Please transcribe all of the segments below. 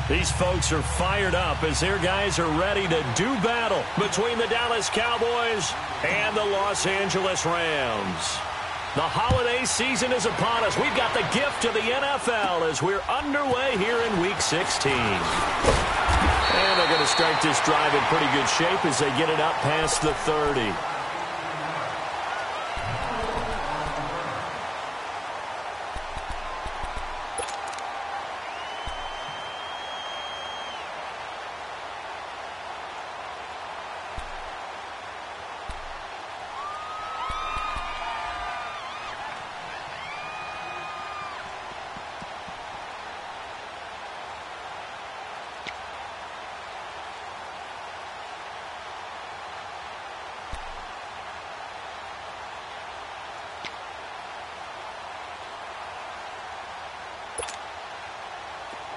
These folks are fired up as their guys are ready to do battle between the Dallas Cowboys and the Los Angeles Rams. The holiday season is upon us. We've got the gift of the NFL as we're underway here in Week 16. And they're going to start this drive in pretty good shape as they get it up past the 30.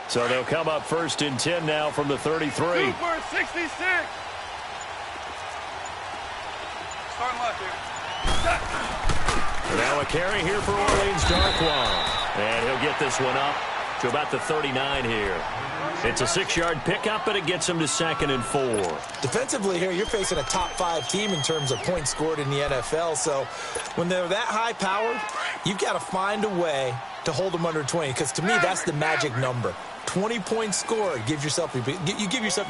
So they'll come up 1st and 10 now from the 33. Super 66. Starting left here. Now a carry here for Orleans Darkwan. And he'll get this one up to about the 39 here. It's a 6-yard pickup, but it gets him to 2nd and 4. Defensively here, you're facing a top 5 team in terms of points scored in the NFL. So when they're that high-powered, you've got to find a way to hold them under 20. Because to me, that's the magic number. 20 points scored, you give yourself your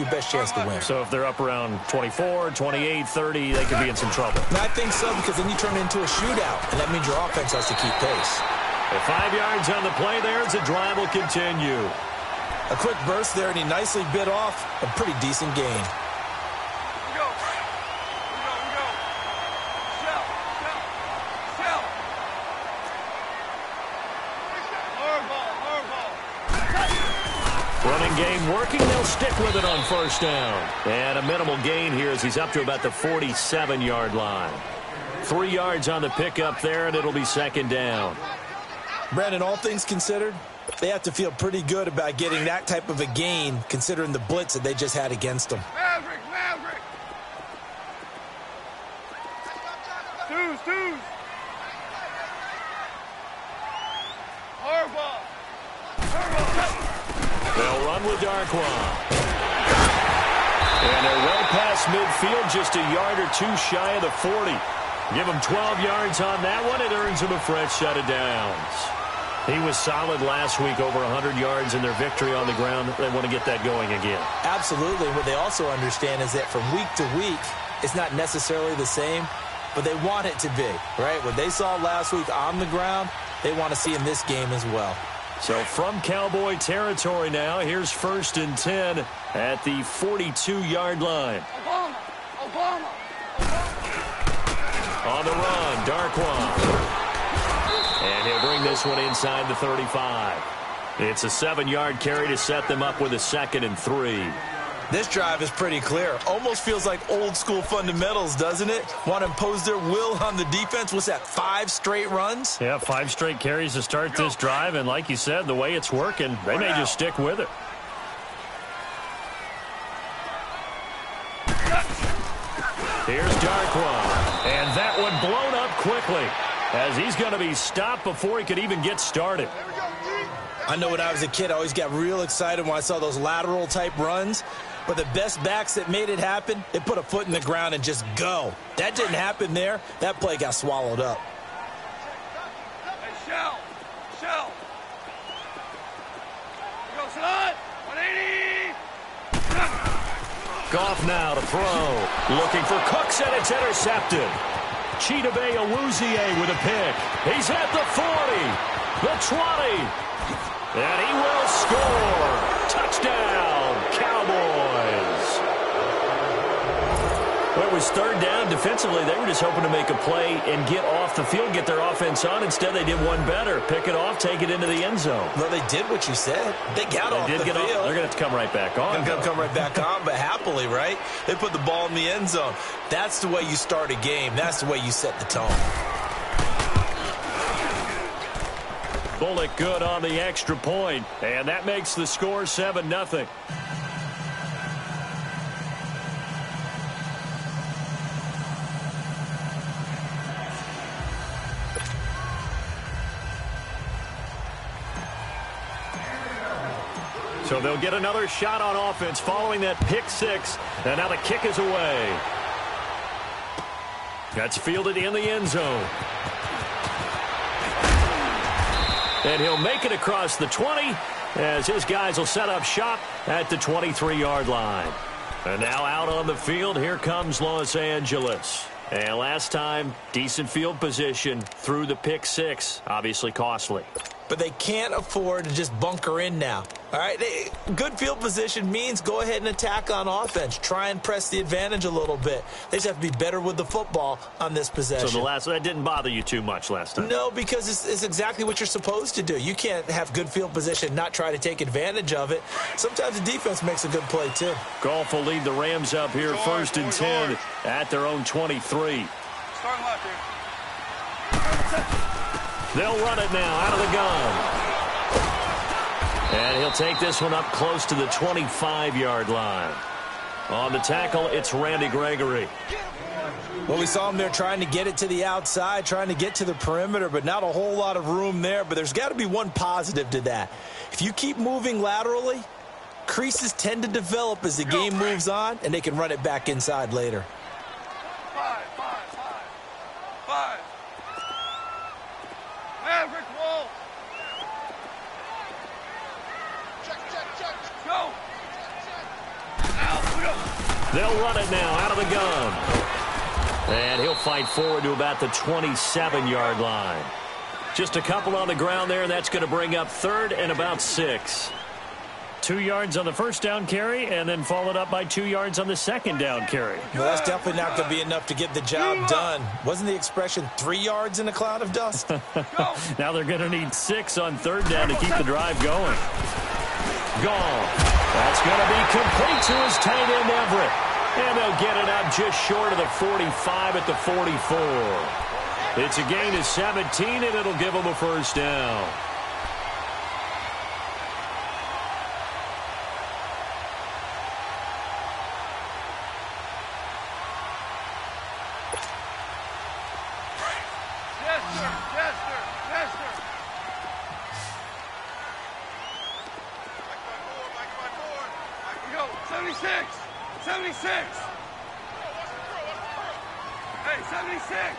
best chance to win. So if they're up around 24, 28, 30, they could be in some trouble. And I think so, because then you turn it into a shootout, and that means your offense has to keep pace. At 5 yards on the play there as the drive will continue. A quick burst there, and he nicely bit off a pretty decent gain. Running game working. They'll stick with it on 1st down. And a minimal gain here as he's up to about the 47-yard line. 3 yards on the pickup there, and it'll be 2nd down. Brandon, all things considered, they have to feel pretty good about getting that type of a gain considering the blitz that they just had against them. Maverick. Twos. Harbaugh. They'll run with Darkwan. And they're well past midfield, just a yard or two shy of the 40. Give them 12 yards on that one. It earns them a fresh set of downs. He was solid last week, over 100 yards in their victory on the ground. They want to get that going again. Absolutely. What they also understand is that from week to week, it's not necessarily the same, but they want it to be, right? What they saw last week on the ground, they want to see in this game as well. So from Cowboy territory now, here's 1st and 10 at the 42-yard line. Obama. On the run, Darkwan. And he'll bring this one inside the 35. It's a 7-yard carry to set them up with a 2nd and 3. This drive is pretty clear. Almost feels like old-school fundamentals, doesn't it? Want to impose their will on the defense. What's that, 5 straight runs? Yeah, 5 straight carries to start this drive. And like you said, the way it's working, they may just stick with it. Here's Darkwan. And that one blown up quickly as he's going to be stopped before he could even get started. I know when I was a kid, I always got real excited when I saw those lateral-type runs. But the best backs that made it happen, they put a foot in the ground and just go. That didn't happen there. That play got swallowed up. Hey, Shell. Go, son. 180. Goff now to throw. Looking for Cooks, and it's intercepted. Chidobe Awuzie with a pick. He's at the 40, the 20, and he will score. Touchdown, Cowboys. Well, it was 3rd down. Defensively, they were just hoping to make a play and get off the field, get their offense on. Instead, they did one better. Pick it off, take it into the end zone. Well, they did what you said. They got off the field. They're going to have to come right back on. They're going to come right back on, but happily, right? They put the ball in the end zone. That's the way you start a game. That's the way you set the tone. Bullock good on the extra point, and that makes the score 7-0. So they'll get another shot on offense following that pick six. And now the kick is away. That's fielded in the end zone. And he'll make it across the 20 as his guys will set up shop at the 23-yard line. And now out on the field, here comes Los Angeles. And last time, decent field position through the pick six. Obviously costly. But they can't afford to just bunker in now. All right, good field position means go ahead and attack on offense. Try and press the advantage a little bit. They just have to be better with the football on this possession. So that didn't bother you too much last time? No, because it's exactly what you're supposed to do. You can't have good field position, not try to take advantage of it. Sometimes the defense makes a good play, too. Goff will lead the Rams up here first and 10 at their own 23. Starting left here. They'll run it now out of the gun. And he'll take this one up close to the 25-yard line. On the tackle, it's Randy Gregory. Well, we saw him there trying to get it to the outside, trying to get to the perimeter, but not a whole lot of room there. But there's got to be one positive to that. If you keep moving laterally, creases tend to develop as the game moves on, and they can run it back inside later. Five. Maverick Wolf. Check. Go. Now, go. They'll run it now out of the gun. And he'll fight forward to about the 27-yard line. Just a couple on the ground there, and that's going to bring up third and about 6. 2 yards on the first down carry, and then followed up by 2 yards on the second down carry. Well, that's definitely not going to be enough to get the job done. Wasn't the expression 3 yards in a cloud of dust? Now they're going to need 6 on third down to keep the drive going. Gone. That's going to be complete to his tight end, Everett. And they'll get it up just short of the 45 at the 44. It's a gain of 17, and it'll give them a first down. Chester. We go. 76. Hey, 76.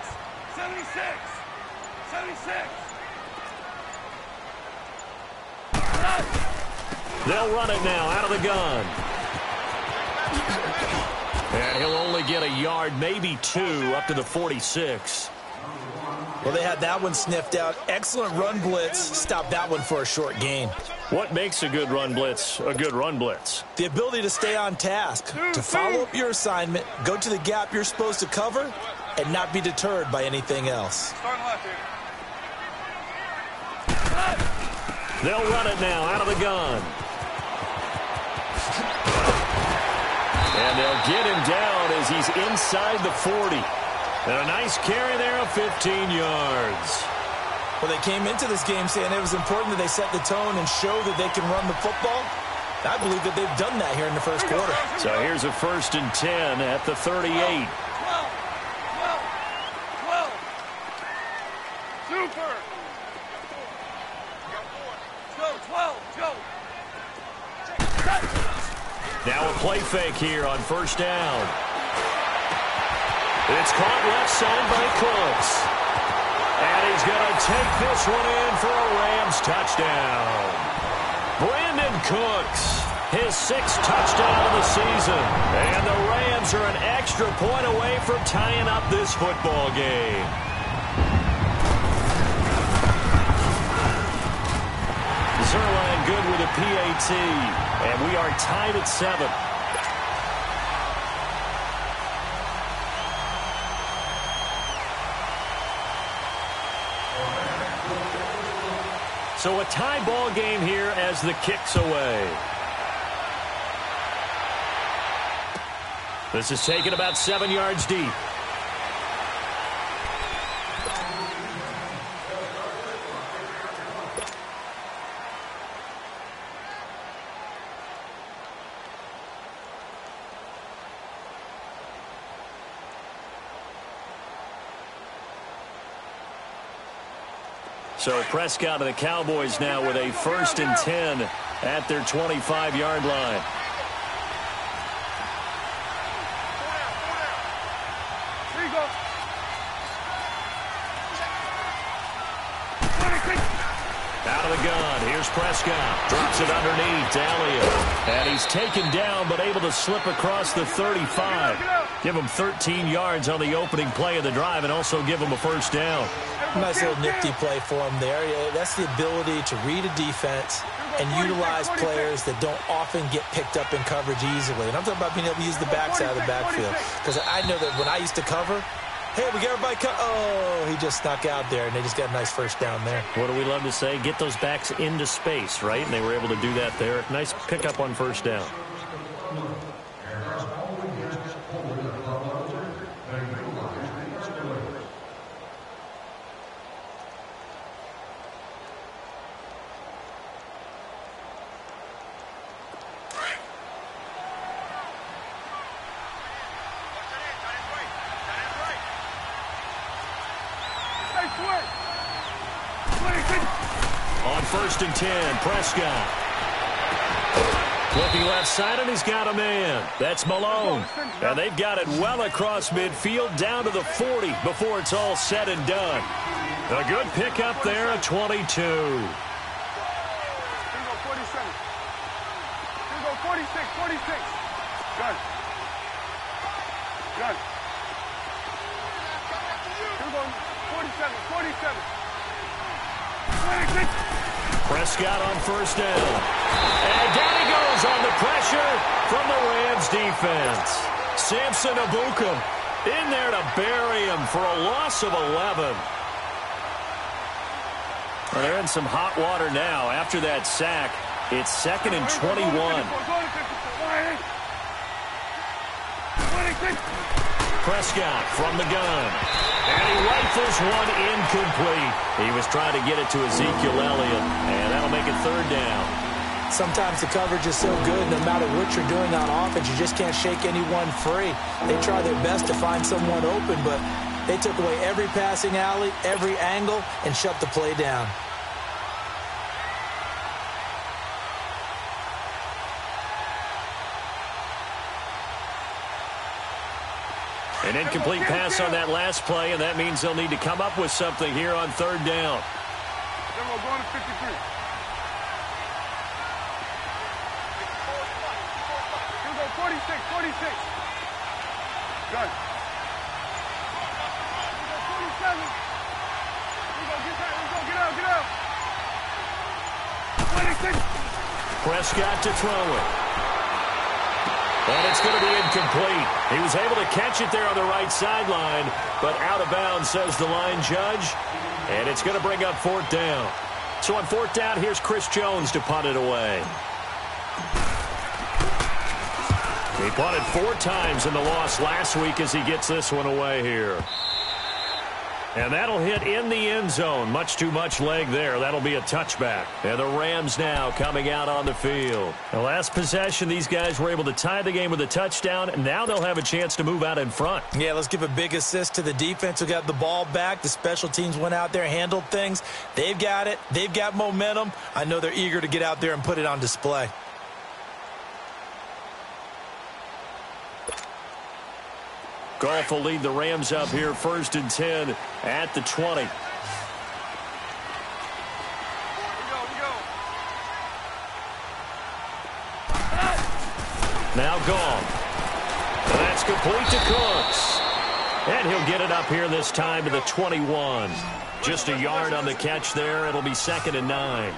They'll run it now out of the gun. And he'll only get a yard, maybe 2, up to the 46. Well, they had that one sniffed out. Excellent run blitz. Stopped that one for a short gain. What makes a good run blitz a good run blitz? The ability to stay on task, to follow up your assignment, go to the gap you're supposed to cover, and not be deterred by anything else. Starting left here. They'll run it now out of the gun. And they'll get him down as he's inside the 40. And a nice carry there of 15 yards. Well, they came into this game saying it was important that they set the tone and show that they can run the football. I believe that they've done that here in the first quarter. So here's a first and 10 at the 38. 12. Super. Go, 12. Go. Now a play fake here on first down. It's caught left side by Cooks. And he's going to take this one in for a Rams touchdown. Brandon Cooks, his 6th touchdown of the season. And the Rams are an extra point away from tying up this football game. Zerline good with a PAT. And we are tied at 7. So a tie ball game here as the kick's away. This is taken about 7 yards deep. So Prescott and the Cowboys now with a first and 10 at their 25-yard line. Here you go. Out of the gun, here's Prescott. Drops it underneath to Elliott. And he's taken down, but able to slip across the 35. Give him 13 yards on the opening play of the drive and also give him a first down. Nice little nifty play for him there. Yeah, that's the ability to read a defense and utilize players that don't often get picked up in coverage easily. And I'm talking about being able to use the backside of the backfield. Because I know that when I used to cover, hey, we get everybody oh, he just snuck out there, and they just got a nice first down there. What do we love to say? Get those backs into space, right? And they were able to do that there. Nice pickup on first down. On 1st and 10, Prescott. Looking left side, and he's got a man. That's Malone. And they've got it well across midfield, down to the 40 before it's all said and done. A good pickup there, a 22. Here we go, 47. Here we go, 46, 46. Gun. Gun. Here we go, 47, 47. 26. Prescott on first down. And down he goes on the pressure from the Rams defense. Samson Ebukam in there to bury him for a loss of 11. Well, they're in some hot water now. After that sack, it's 2nd and 21. Prescott from the gun. And he rifles one incomplete. He was trying to get it to Ezekiel Elliott, and that'll make it 3rd down. Sometimes the coverage is so good, no matter what you're doing on offense, you just can't shake anyone free. They try their best to find someone open, but they took away every passing alley, every angle, and shut the play down. An incomplete pass on that last play, and that means they'll need to come up with something here on 3rd down. Then we're going to 53. Here we go, 46, 46. Gun. Here we go, 47. Here we go, get that. Let's go, get out, get out. 26. Prescott to throw it. And it's going to be incomplete. He was able to catch it there on the right sideline, but out of bounds, says the line judge. And it's going to bring up 4th down. So on 4th down, here's Chris Jones to punt it away. He punted 4 times in the loss last week as he gets this one away here. And that'll hit in the end zone. Much too much leg there. That'll be a touchback. And the Rams now coming out on the field. The last possession, these guys were able to tie the game with a touchdown, and now they'll have a chance to move out in front. Yeah, let's give a big assist to the defense who got the ball back. The special teams went out there, handled things. They've got it. They've got momentum. I know they're eager to get out there and put it on display. Goff will lead the Rams up here 1st and 10 at the 20. We go. Now Goff. And that's complete to Cooks. And he'll get it up here this time to the 21. Just a yard on the catch there. It'll be 2nd and 9.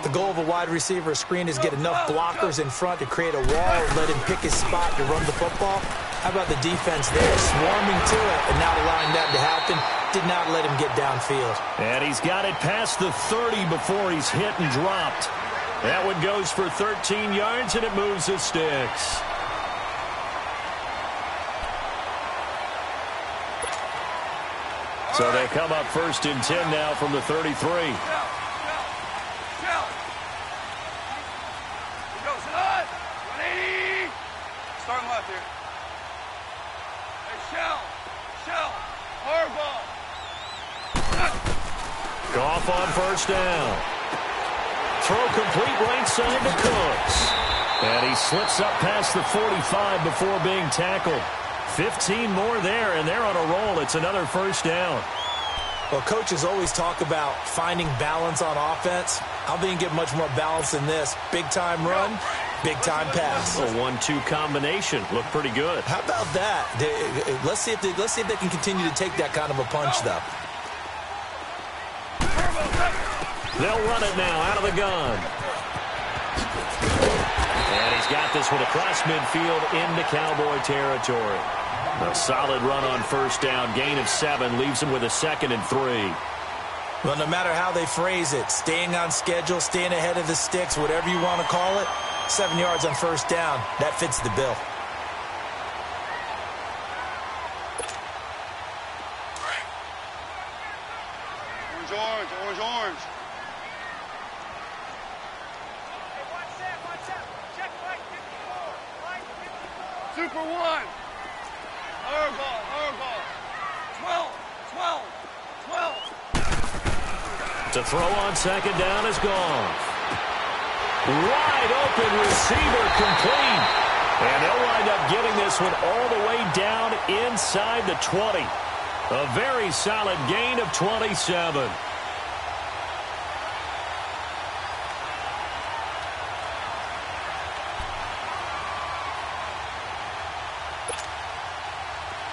The goal of a wide receiver screen is get enough blockers in front to create a wall and let him pick his spot to run the football. How about the defense there, swarming to it and not allowing that to happen? Did not let him get downfield. And he's got it past the 30 before he's hit and dropped. That one goes for 13 yards, and it moves the sticks. So they come up 1st and 10 now from the 33. Starting left here. Hey, Shell, hard ball. Goff on 1st down. throw complete right side to Cooks. And he slips up past the 45 before being tackled. 15 more there, and they're on a roll. It's another first down. Well, coaches always talk about finding balance on offense. I don't think you get much more balance than this. Big-time run, big-time pass. A 1-2 combination. Looked pretty good. How about that? Let's see if they can continue to take that kind of a punch, though. They'll run it now out of the gun. And he's got this one across midfield into Cowboy territory. A solid run on first down. Gain of 7 leaves him with a 2nd and 3. Well, no matter how they phrase it, staying on schedule, staying ahead of the sticks, whatever you want to call it, 7 yards on first down, that fits the bill. Orange. Super 1. Our ball. 12. To throw on second down is gone. Wide open receiver complete. And they'll wind up getting this one all the way down inside the 20. A very solid gain of 27.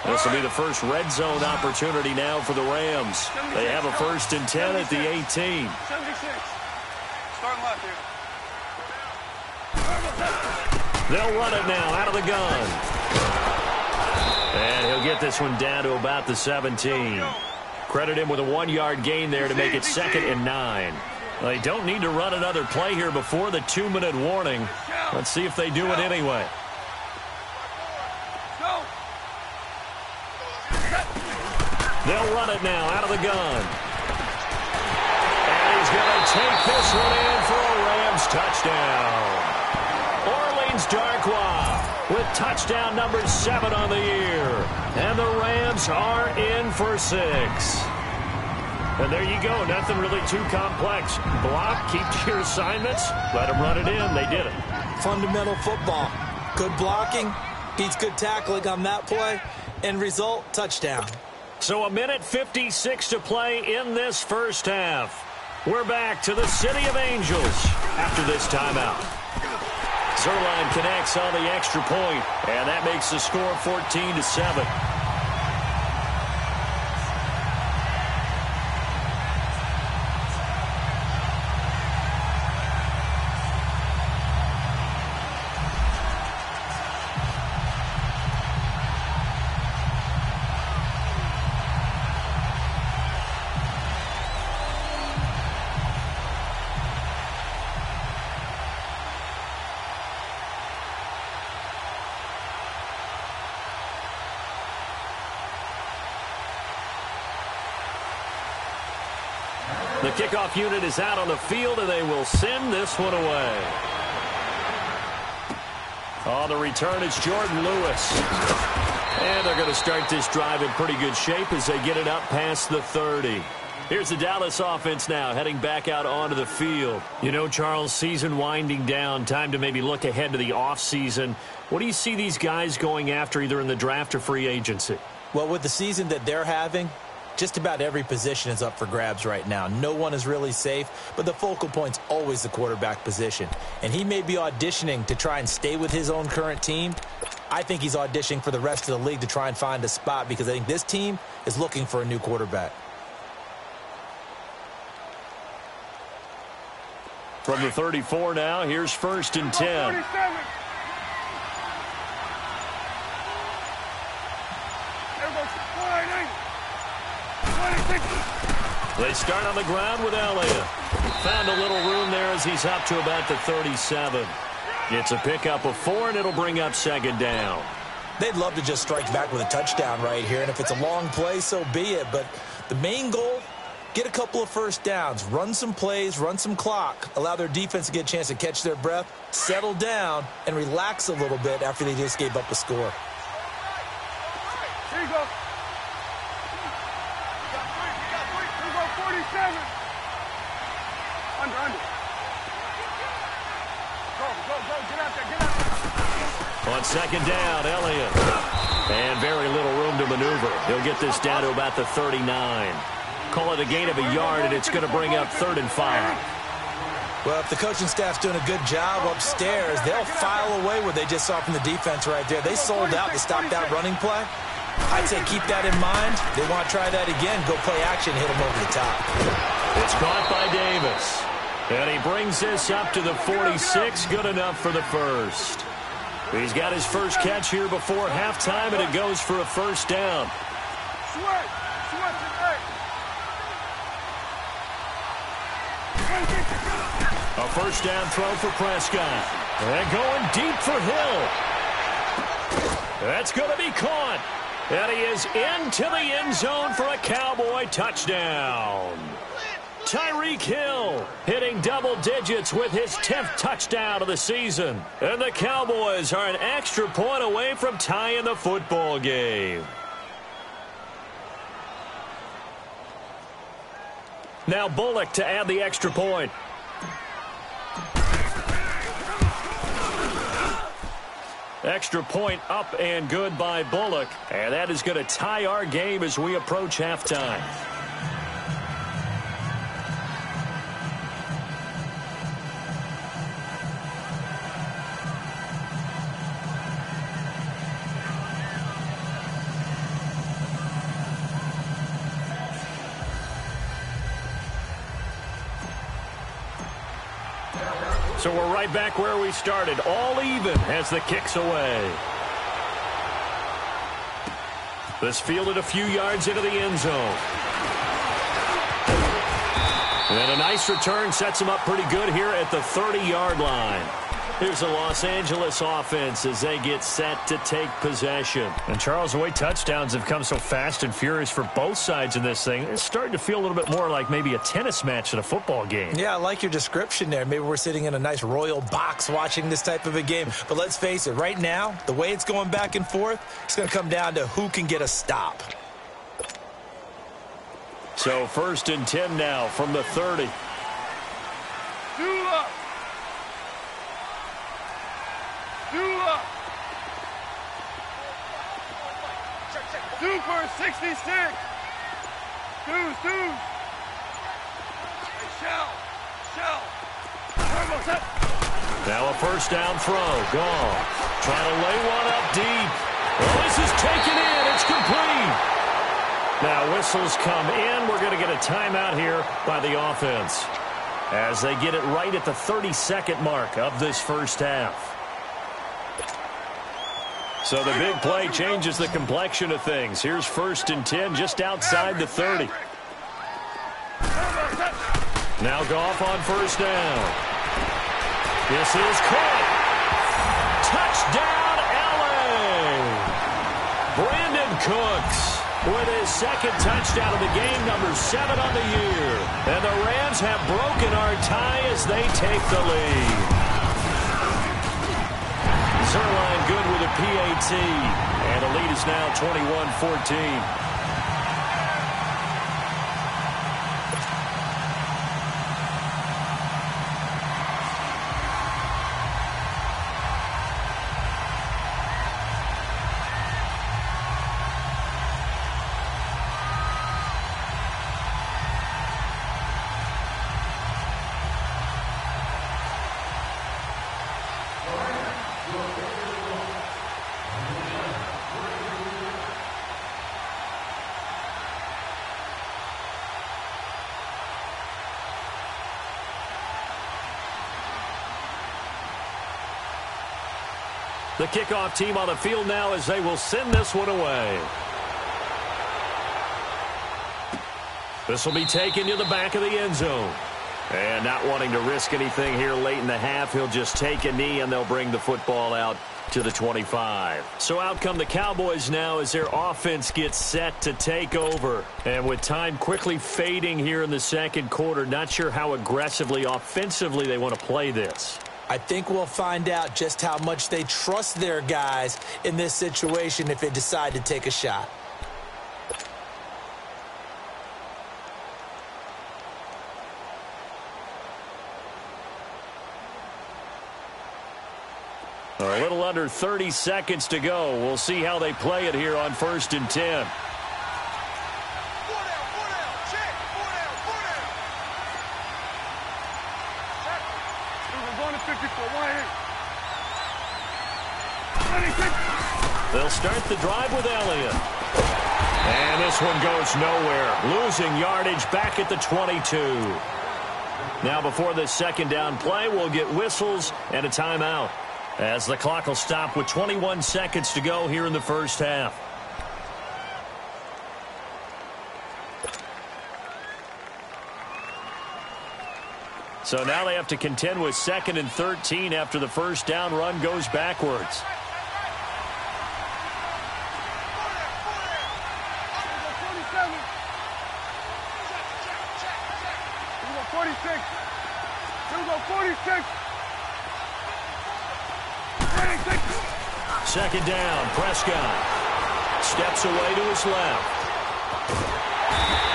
This will be the first red zone opportunity now for the Rams. They have a 1st and 10 at the 18. 76. Starting left here. They'll run it now out of the gun. And he'll get this one down to about the 17. Credit him with a 1-yard gain there to make it 2nd and 9. They don't need to run another play here before the 2-minute warning. Let's see if they do it anyway. They'll run it now out of the gun. And he's going to take this one in for a Rams touchdown. Orleans Darkwa with touchdown number 7 on the year. And the Rams are in for 6. And there you go. Nothing really too complex. Block, keep to your assignments, let them run it in. They did it. Fundamental football. Good blocking, beats good tackling on that play. End result, touchdown. So 1:56 to play in this first half. We're back to the City of Angels after this timeout. Zerline connects on the extra point, and that makes the score 14-7. The kickoff unit is out on the field, and they will send this one away. On the return, it's Jordan Lewis. And they're going to start this drive in pretty good shape as they get it up past the 30. Here's the Dallas offense now, heading back out onto the field. You know, Charles, season winding down, time to maybe look ahead to the offseason. What do you see these guys going after, either in the draft or free agency? Well, with the season that they're having, just about every position is up for grabs right now. No one is really safe, but the focal point's always the quarterback position. And he may be auditioning to try and stay with his own current team. I think he's auditioning for the rest of the league to try and find a spot because I think this team is looking for a new quarterback. From the 34 now, here's 1st and 10. 47. They start on the ground with Elliott. Found a little room there as he's up to about the 37. It's a pickup of 4, and it'll bring up 2nd down. They'd love to just strike back with a touchdown right here, and if it's a long play, so be it. But the main goal, get a couple of first downs, run some plays, run some clock, allow their defense to get a chance to catch their breath, settle down, and relax a little bit after they just gave up a score. Here you go. 47. Under. Get out there, get out there. On second down, Elliott. And very little room to maneuver. He'll get this down to about the 39. Call it a gain of a yard, and it's going to bring up 3rd and 5. Well, if the coaching staff's doing a good job upstairs, they'll file away what they just saw from the defense right there. They sold out to stop that running play. I'd say keep that in mind. They want to try that again. Go play action, hit them over the top. It's caught by Davis. And he brings this up to the 46. Good enough for the first. He's got his first catch here before halftime, and it goes for a first down. A first down throw for Prescott. And going deep for Hill. That's going to be caught. And he is into the end zone for a Cowboy touchdown. Tyreek Hill hitting double digits with his 10th touchdown of the season. And the Cowboys are an extra point away from tying the football game. Now Bullock to add the extra point. Extra point up and good by Bullock. And that is going to tie our game as we approach halftime. So we're right back where we started, all even as the kick's away. This fielded a few yards into the end zone. And a nice return sets him up pretty good here at the 30-yard line. Here's the Los Angeles offense as they get set to take possession. And Charles, the way touchdowns have come so fast and furious for both sides in this thing, it's starting to feel a little bit more like maybe a tennis match at a football game. Yeah, I like your description there. Maybe we're sitting in a nice royal box watching this type of a game. But let's face it, right now, the way it's going back and forth, it's going to come down to who can get a stop. So 1st and 10 now from the 30. Super 66. Deuce. Shell. Now a first down throw. Gone. Trying to lay one up deep. Well, this is taken in. It's complete. Now whistles come in. We're going to get a timeout here by the offense as they get it right at the 30-second mark of this first half. So the big play changes the complexion of things. Here's 1st and 10 just outside the 30. Now Goff on first down. This is caught. Touchdown, LA. Brandon Cooks with his second touchdown of the game, number 7 on the year. And the Rams have broken our tie as they take the lead. Zerline good with a PAT. And the lead is now 21-14. The kickoff team on the field now as they will send this one away. This will be taken to the back of the end zone. And not wanting to risk anything here late in the half, he'll just take a knee and they'll bring the football out to the 25. So out come the Cowboys now as their offense gets set to take over. And with time quickly fading here in the second quarter, not sure how aggressively, offensively they want to play this. I think we'll find out just how much they trust their guys in this situation if they decide to take a shot. A little under 30 seconds to go. We'll see how they play it here on 1st and 10. They'll start the drive with Elliott. And this one goes nowhere. Losing yardage back at the 22. Now before this second down play, we'll get whistles and a timeout, as the clock will stop with 21 seconds to go here in the first half. So now they have to contend with 2nd and 13 after the first down run goes backwards. Second down, Prescott steps away to his left.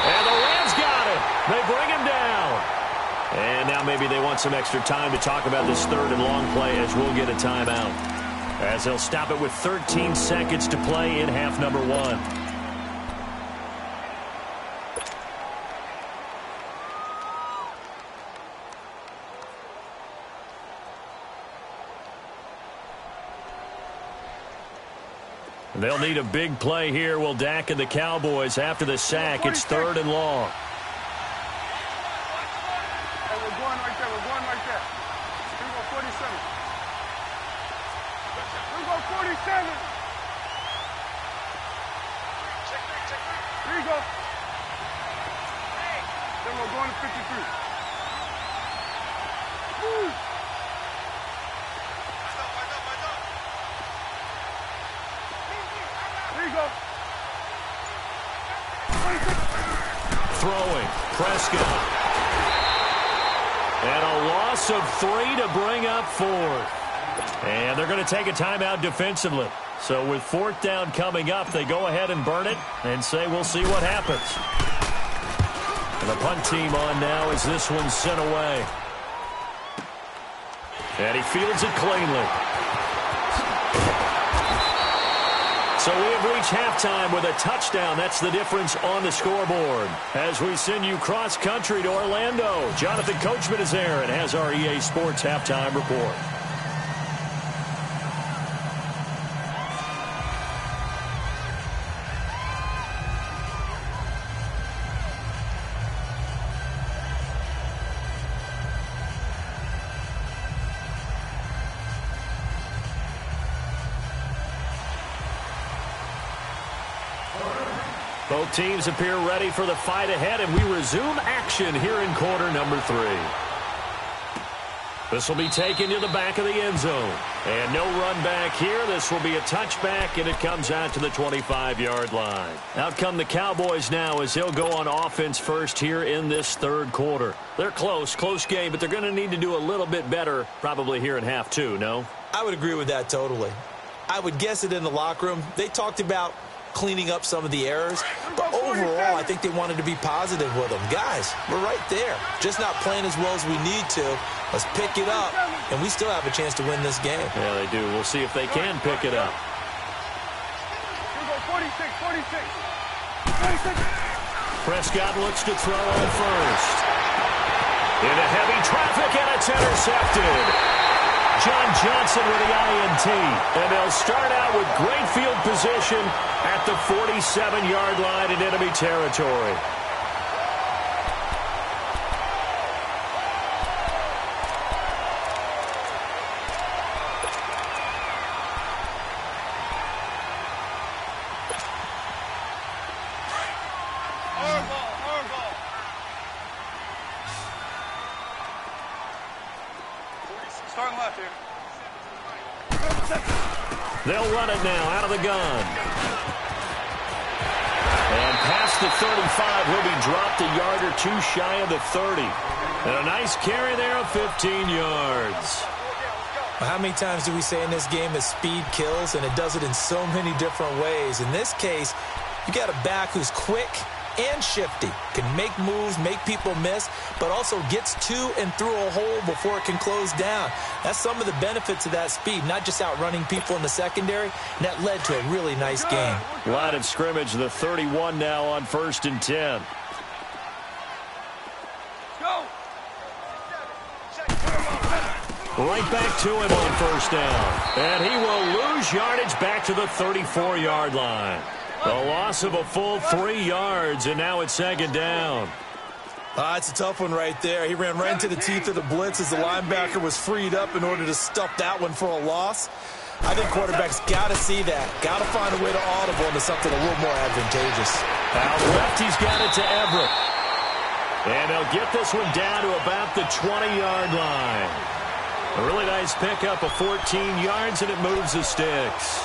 And the Rams got him. They bring him down. And now maybe they want some extra time to talk about this 3rd and long play, as we'll get a timeout, as they'll stop it with 13 seconds to play in half number 1. They'll need a big play here. Will Dak and the Cowboys after the sack. It's 3rd and long. Hey, we're going right there. We're going right there. Here we go, 47. Here we go, 47. Here we go. Then we're going to 53. Woo. Throwing, Prescott. And a loss of 3 to bring up 4th. And they're going to take a timeout defensively. So with 4th down coming up, they go ahead and burn it and say we'll see what happens. And the punt team on now as this one's sent away. And he fields it cleanly. So we have reached halftime with a touchdown. That's the difference on the scoreboard. As we send you cross-country to Orlando, Jonathan Coachman is there and has our EA Sports halftime report. Both teams appear ready for the fight ahead, and we resume action here in quarter number 3. This will be taken to the back of the end zone. And no run back here. This will be a touchback, and it comes out to the 25-yard line. Out come the Cowboys now as they'll go on offense first here in this 3rd quarter. They're close game, but they're going to need to do a little bit better probably here in half 2, no? I would agree with that totally. I would guess it in the locker room. They talked about cleaning up some of the errors, but overall I think they wanted to be positive with them. Guys, we're right there, just not playing as well as we need to. Let's pick it up, and we still have a chance to win this game. Yeah, they do. We'll see if they can pick it up. Here we go, 46. Prescott looks to throw on first. Into heavy traffic, and it's intercepted. John Johnson with the INT, and they'll start out with great field position at the 47-yard line in enemy territory. Starting left here. They'll run it now out of the gun. And past the 35, he'll be dropped a yard or two shy of the 30. And a nice carry there of 15 yards. How many times do we say in this game that speed kills, and it does it in so many different ways? In this case, you got a back who's quick, and shifty. Can make moves, make people miss, but also gets to and through a hole before it can close down. That's some of the benefits of that speed, not just outrunning people in the secondary, and that led to a really nice game. Line of scrimmage, the 31 now on 1st and 10. Right back to him on 1st down. And he will lose yardage back to the 34-yard line. A loss of a full 3 yards, and now it's 2nd down. It's a tough one right there. He ran right into the teeth of the blitz as the linebacker was freed up in order to stuff that one for a loss. I think quarterbacks got to see that. Got to find a way to audible into something a little more advantageous. Out left, he's got it to Everett. And they'll get this one down to about the 20-yard line. A really nice pickup of 14 yards, and it moves the sticks.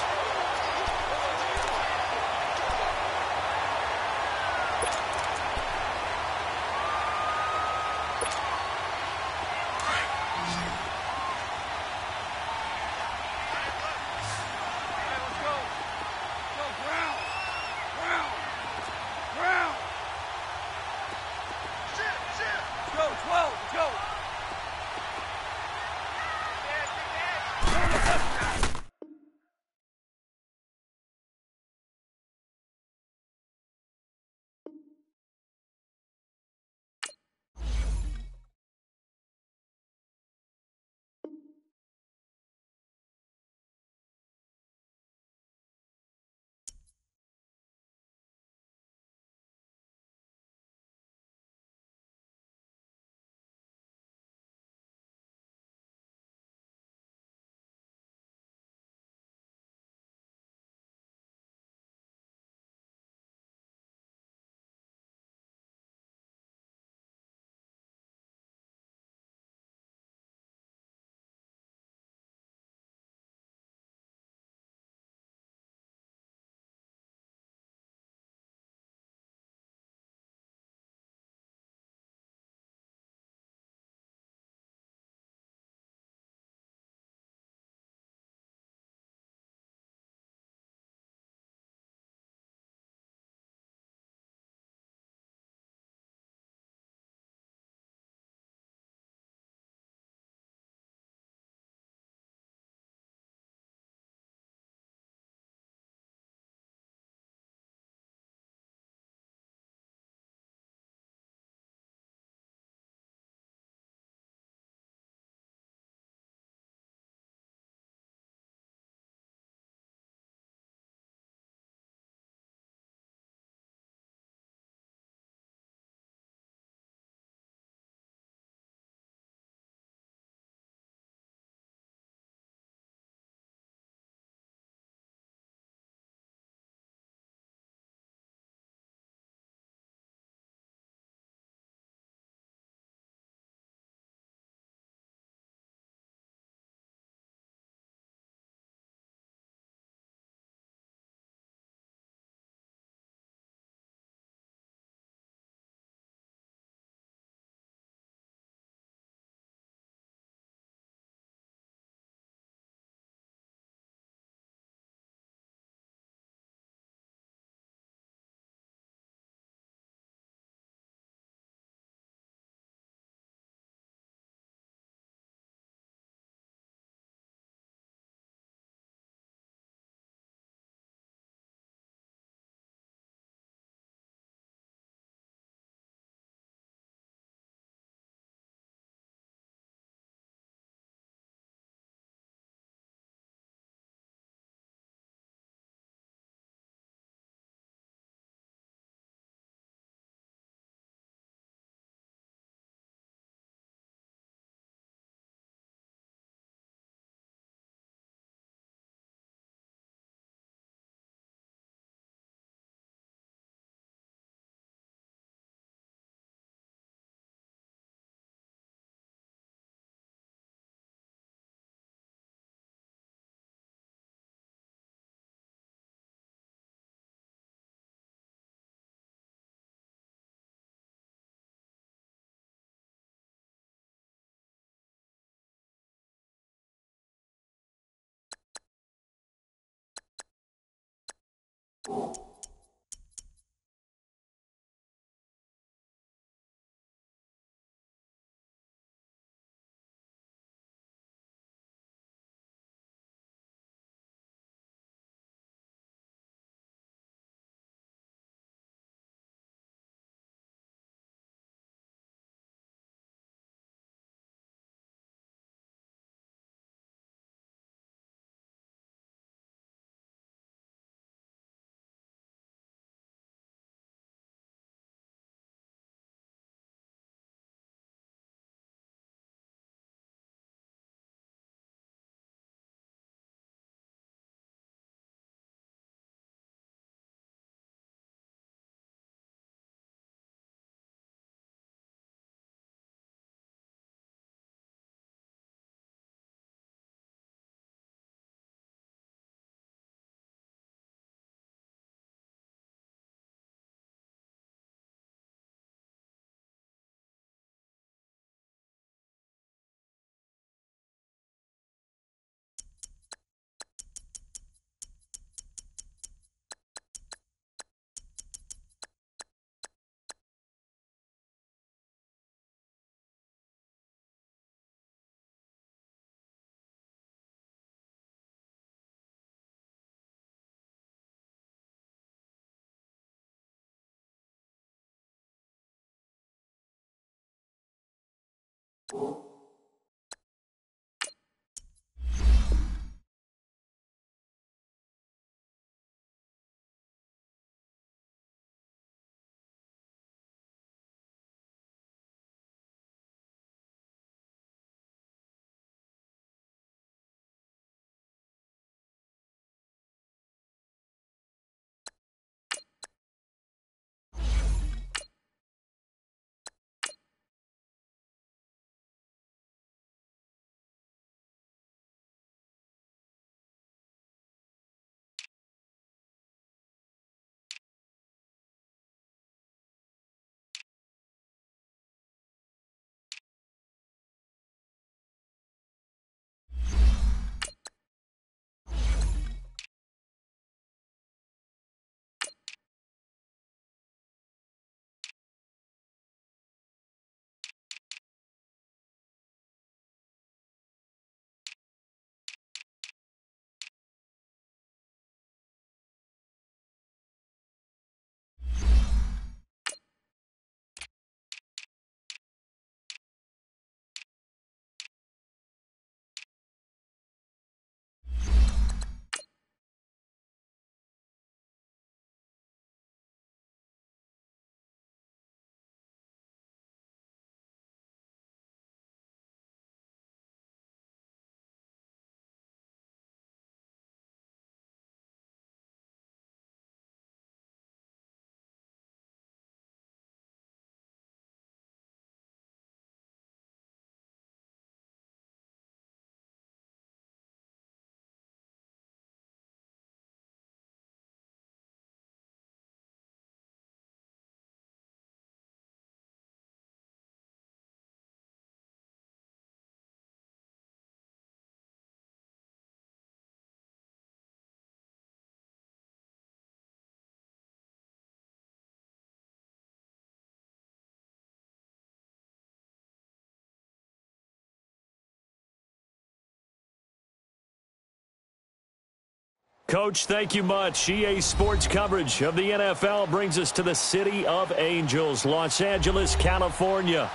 Coach, thank you much. EA Sports coverage of the NFL brings us to the City of Angels, Los Angeles, California.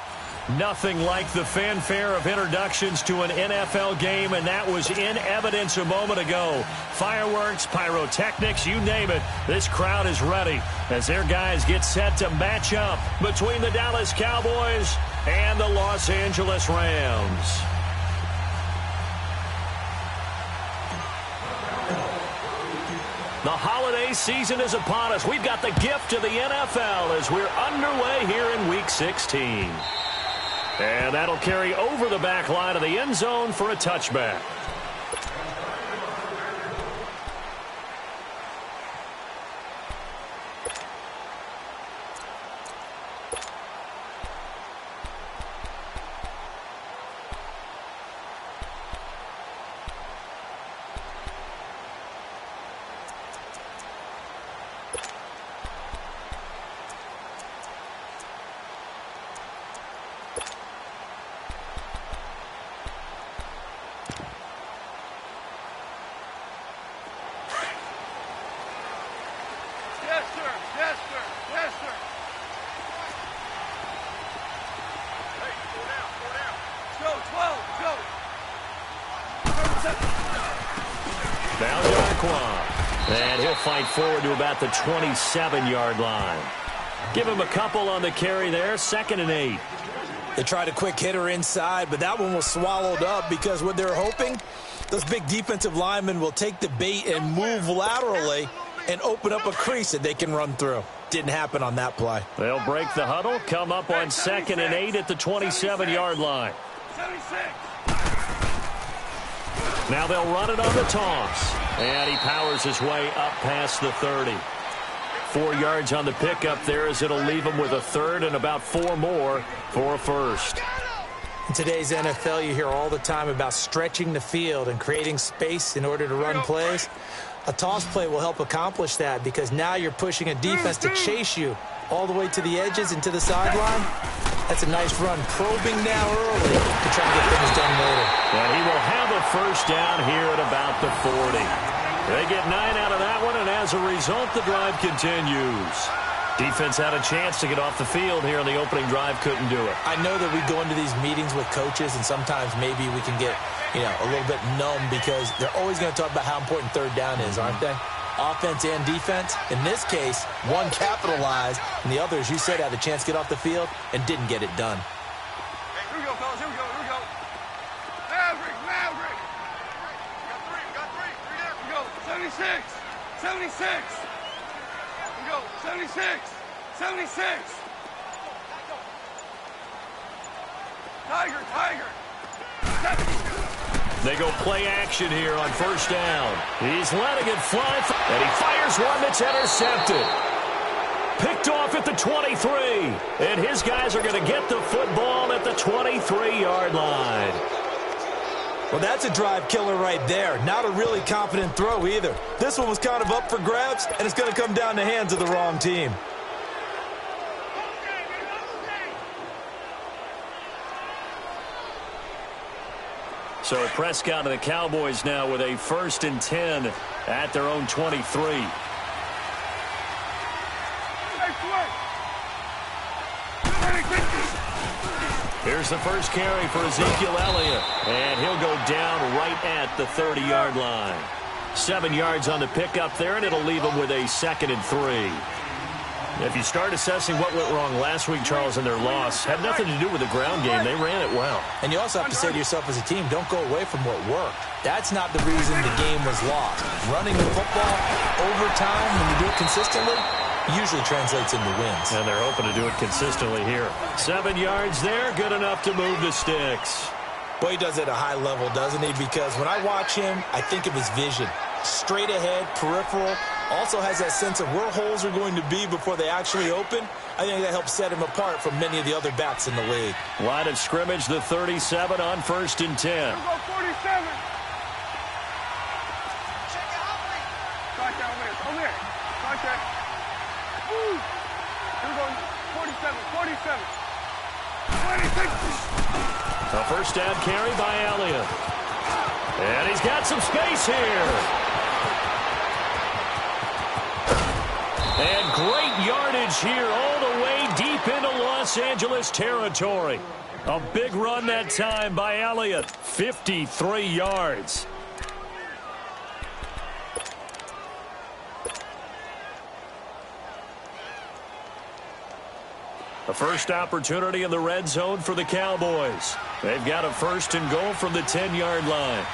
Nothing like the fanfare of introductions to an NFL game, and that was in evidence a moment ago. Fireworks, pyrotechnics, you name it. This crowd is ready as their guys get set to match up between the Dallas Cowboys and the Los Angeles Rams. The holiday season is upon us. We've got the gift of the NFL as we're underway here in Week 16. And that'll carry over the back line of the end zone for a touchback. And he'll fight forward to about the 27-yard line. Give him a couple on the carry there, 2nd and 8. They tried a quick hitter inside, but that one was swallowed up because what they're hoping, those big defensive linemen will take the bait and move laterally and open up a crease that they can run through. Didn't happen on that play. They'll break the huddle, come up on 2nd and 8 at the 27-yard line. Now they'll run it on the toss. And he powers his way up past the 30. 4 yards on the pickup there as it'll leave him with a third and about 4 more for a first. In today's NFL, you hear all the time about stretching the field and creating space in order to run plays. A toss play will help accomplish that because now you're pushing a defense to chase you all the way to the edges and to the sideline. That's a nice run, probing now early to try to get things done later. And he will have a first down here at about the 40. They get 9 out of that one, and as a result, the drive continues. Defense had a chance to get off the field here on the opening drive, couldn't do it. I know that we go into these meetings with coaches, and sometimes maybe we can get, a little bit numb because they're always going to talk about how important third down is, aren't they? Offense and defense. In this case, one capitalized, and the other, as you said, had a chance to get off the field and didn't get it done. Hey, here we go, fellas. Here we go. Maverick. We got three. Here we go. 76. Here we go. 76. Tiger. They go play action here on first down. He's letting it fly, and he fires one that's intercepted. Picked off at the 23, and his guys are going to get the football at the 23-yard line. Well, that's a drive killer right there. Not a really confident throw either. This one was kind of up for grabs, and it's going to come down the hands of the wrong team. So Prescott and the Cowboys now with a 1st and 10 at their own 23. Here's the first carry for Ezekiel Elliott, and he'll go down right at the 30-yard line. 7 yards on the pickup there, and it'll leave him with a 2nd and 3. If you start assessing what went wrong last week, Charles, in their loss, had nothing to do with the ground game. They ran it well. And you also have to say to yourself as a team, don't go away from what worked. That's not the reason the game was lost. Running the football over time, when you do it consistently, usually translates into wins. And they're hoping to do it consistently here. 7 yards there, good enough to move the sticks. Boy, he does it at a high level, doesn't he? Because when I watch him, I think of his vision. Straight ahead, peripheral, also has that sense of where holes are going to be before they actually open. I think that helps set him apart from many of the other backs in the league. Line of scrimmage, the 37 on 1st and 10. Here we go, 47. Back down over there. Back there. Woo. Here we go, 47. 26. A first down carry by Elliott. And he's got some space here. And great yardage here all the way deep into Los Angeles territory. A big run that time by Elliott. 53 yards. A first opportunity in the red zone for the Cowboys. They've got a 1st and goal from the 10-yard line.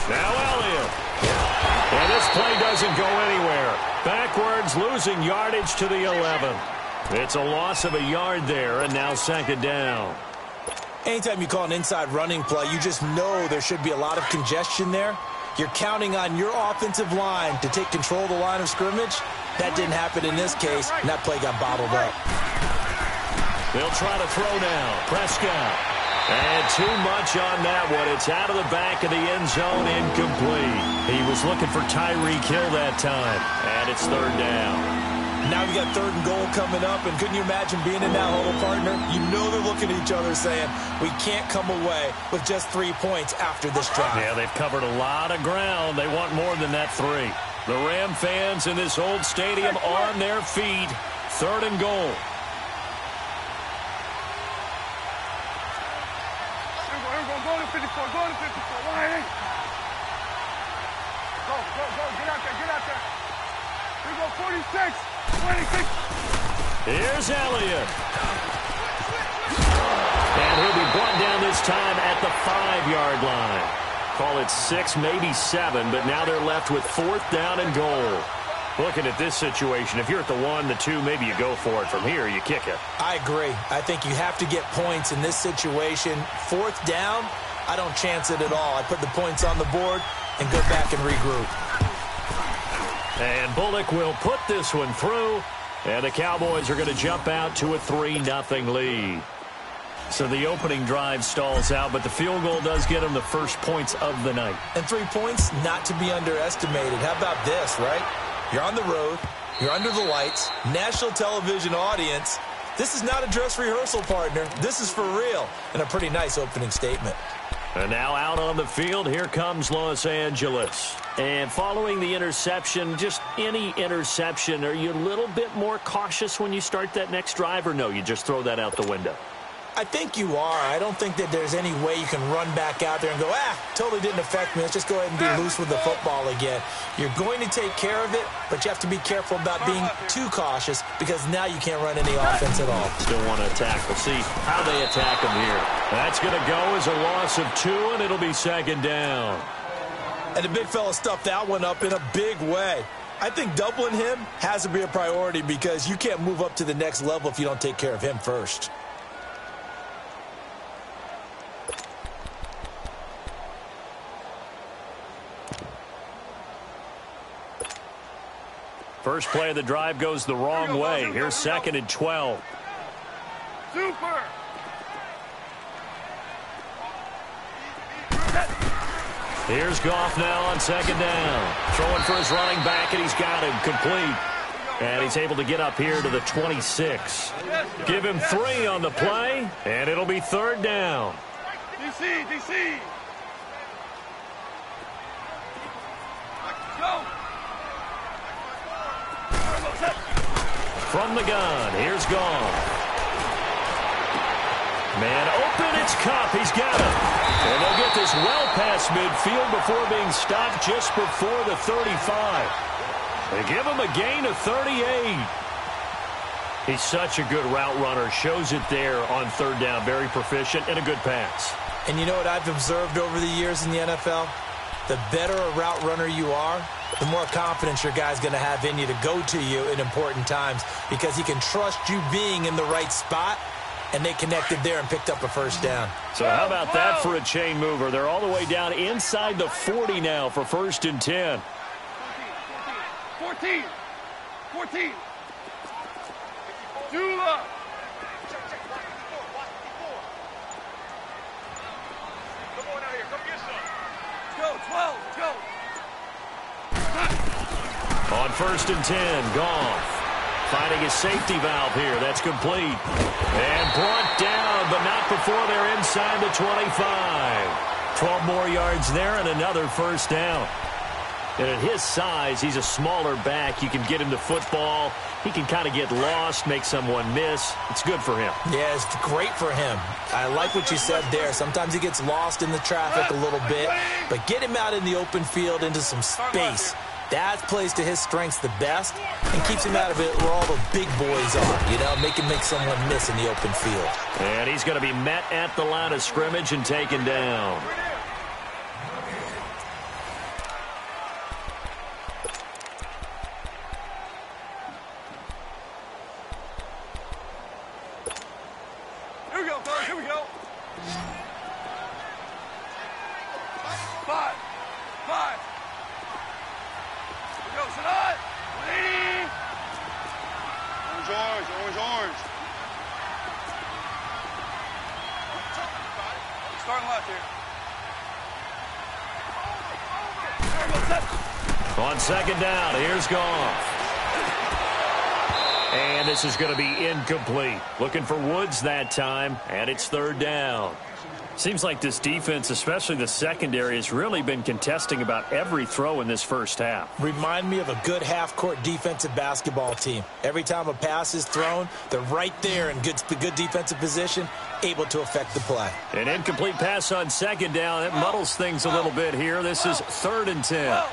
Now Elliott. And this play doesn't go anywhere. Backwards, losing yardage to the 11. It's a loss of a yard there, and now 2nd down. Anytime you call an inside running play, you just know there should be a lot of congestion there. You're counting on your offensive line to take control of the line of scrimmage. That didn't happen in this case, and that play got bottled up. They'll try to throw now. Prescott. And too much on that one. It's out of the back of the end zone, incomplete. He was looking for Tyreek Hill that time, and it's 3rd down. Now we got 3rd and goal coming up, and couldn't you imagine being in that huddle, partner? You know they're looking at each other saying, we can't come away with just 3 points after this drive. Yeah, they've covered a lot of ground. They want more than that 3. The Ram fans in this old stadium on their feet. 3rd and goal. Go to 54. Why? Go. Get out there. Here we go, 46. 26. Here's Elliott. And he'll be brought down this time at the 5-yard line. Call it 6, maybe 7, but now they're left with 4th down and goal. Looking at this situation, if you're at the 1, the 2, maybe you go for it. From here, you kick it. I agree. I think you have to get points in this situation. 4th down, I don't chance it at all. I put the points on the board and go back and regroup. And Bullock will put this one through, and the Cowboys are going to jump out to a 3-0 lead. So the opening drive stalls out, but the field goal does get them the first points of the night. And 3 points, not to be underestimated. How about this, right? You're on the road. You're under the lights. National television audience. This is not a dress rehearsal, partner. This is for real. And a pretty nice opening statement. And now out on the field, here comes Los Angeles. And following the interception, just any interception, are you a little bit more cautious when you start that next drive, or no, you just throw that out the window? I think you are. I don't think that there's any way you can run back out there and go, totally didn't affect me. Let's just go ahead and be loose with the football again. You're going to take care of it, but you have to be careful about being too cautious because now you can't run any offense at all. Still want to attack. We'll see how they attack him here. That's going to go as a loss of 2, and it'll be second down. And the big fella stuffed that one up in a big way. I think doubling him has to be a priority because you can't move up to the next level if you don't take care of him first. First play of the drive goes the wrong way. Here's second and 12. Super! Here's Goff now on second down. Throwing for his running back, and he's got him complete. And he's able to get up here to the 26. Give him 3 on the play, and it'll be third down. DC! Go! From the gun, here's Goff. Man open, it's Cup. He's got it. And they'll get this well past midfield before being stopped just before the 35. They give him a gain of 38. He's such a good route runner. Shows it there on third down. Very proficient and a good pass. And you know what I've observed over the years in the NFL? The better a route runner you are, the more confidence your guy's going to have in you to go to you in important times because he can trust you being in the right spot, and they connected there and picked up a first down. So how about that for a chain mover? They're all the way down inside the 40 now for first and 10. 14. Dula. Come on out here. Come get some. Go, 12. Go. On first and 10, Goff. Finding his safety valve here. That's complete. And brought down, but not before they're inside the 25. 12 more yards there and another first down. And at his size, he's a smaller back. You can get him the football. He can kind of get lost, make someone miss. It's good for him. Yeah, it's great for him. I like what you said there. Sometimes he gets lost in the traffic a little bit, but get him out in the open field into some space. That plays to his strengths the best and keeps him out of it where all the big boys are, you know, make someone miss in the open field. And he's going to be met at the line of scrimmage and taken down. Here we go, fellas. Here we go. 5. Go, Sadat. 180. Orange. Starting left here. On second down, here's Goff. And this is going to be incomplete. Looking for Woods that time, and it's third down. Seems like this defense, especially the secondary, has really been contesting about every throw in this first half. Remind me of a good half-court defensive basketball team. Every time a pass is thrown, they're right there in good defensive position, able to affect the play. An incomplete pass on second down. It muddles things a little bit here. This is third and 10. 12.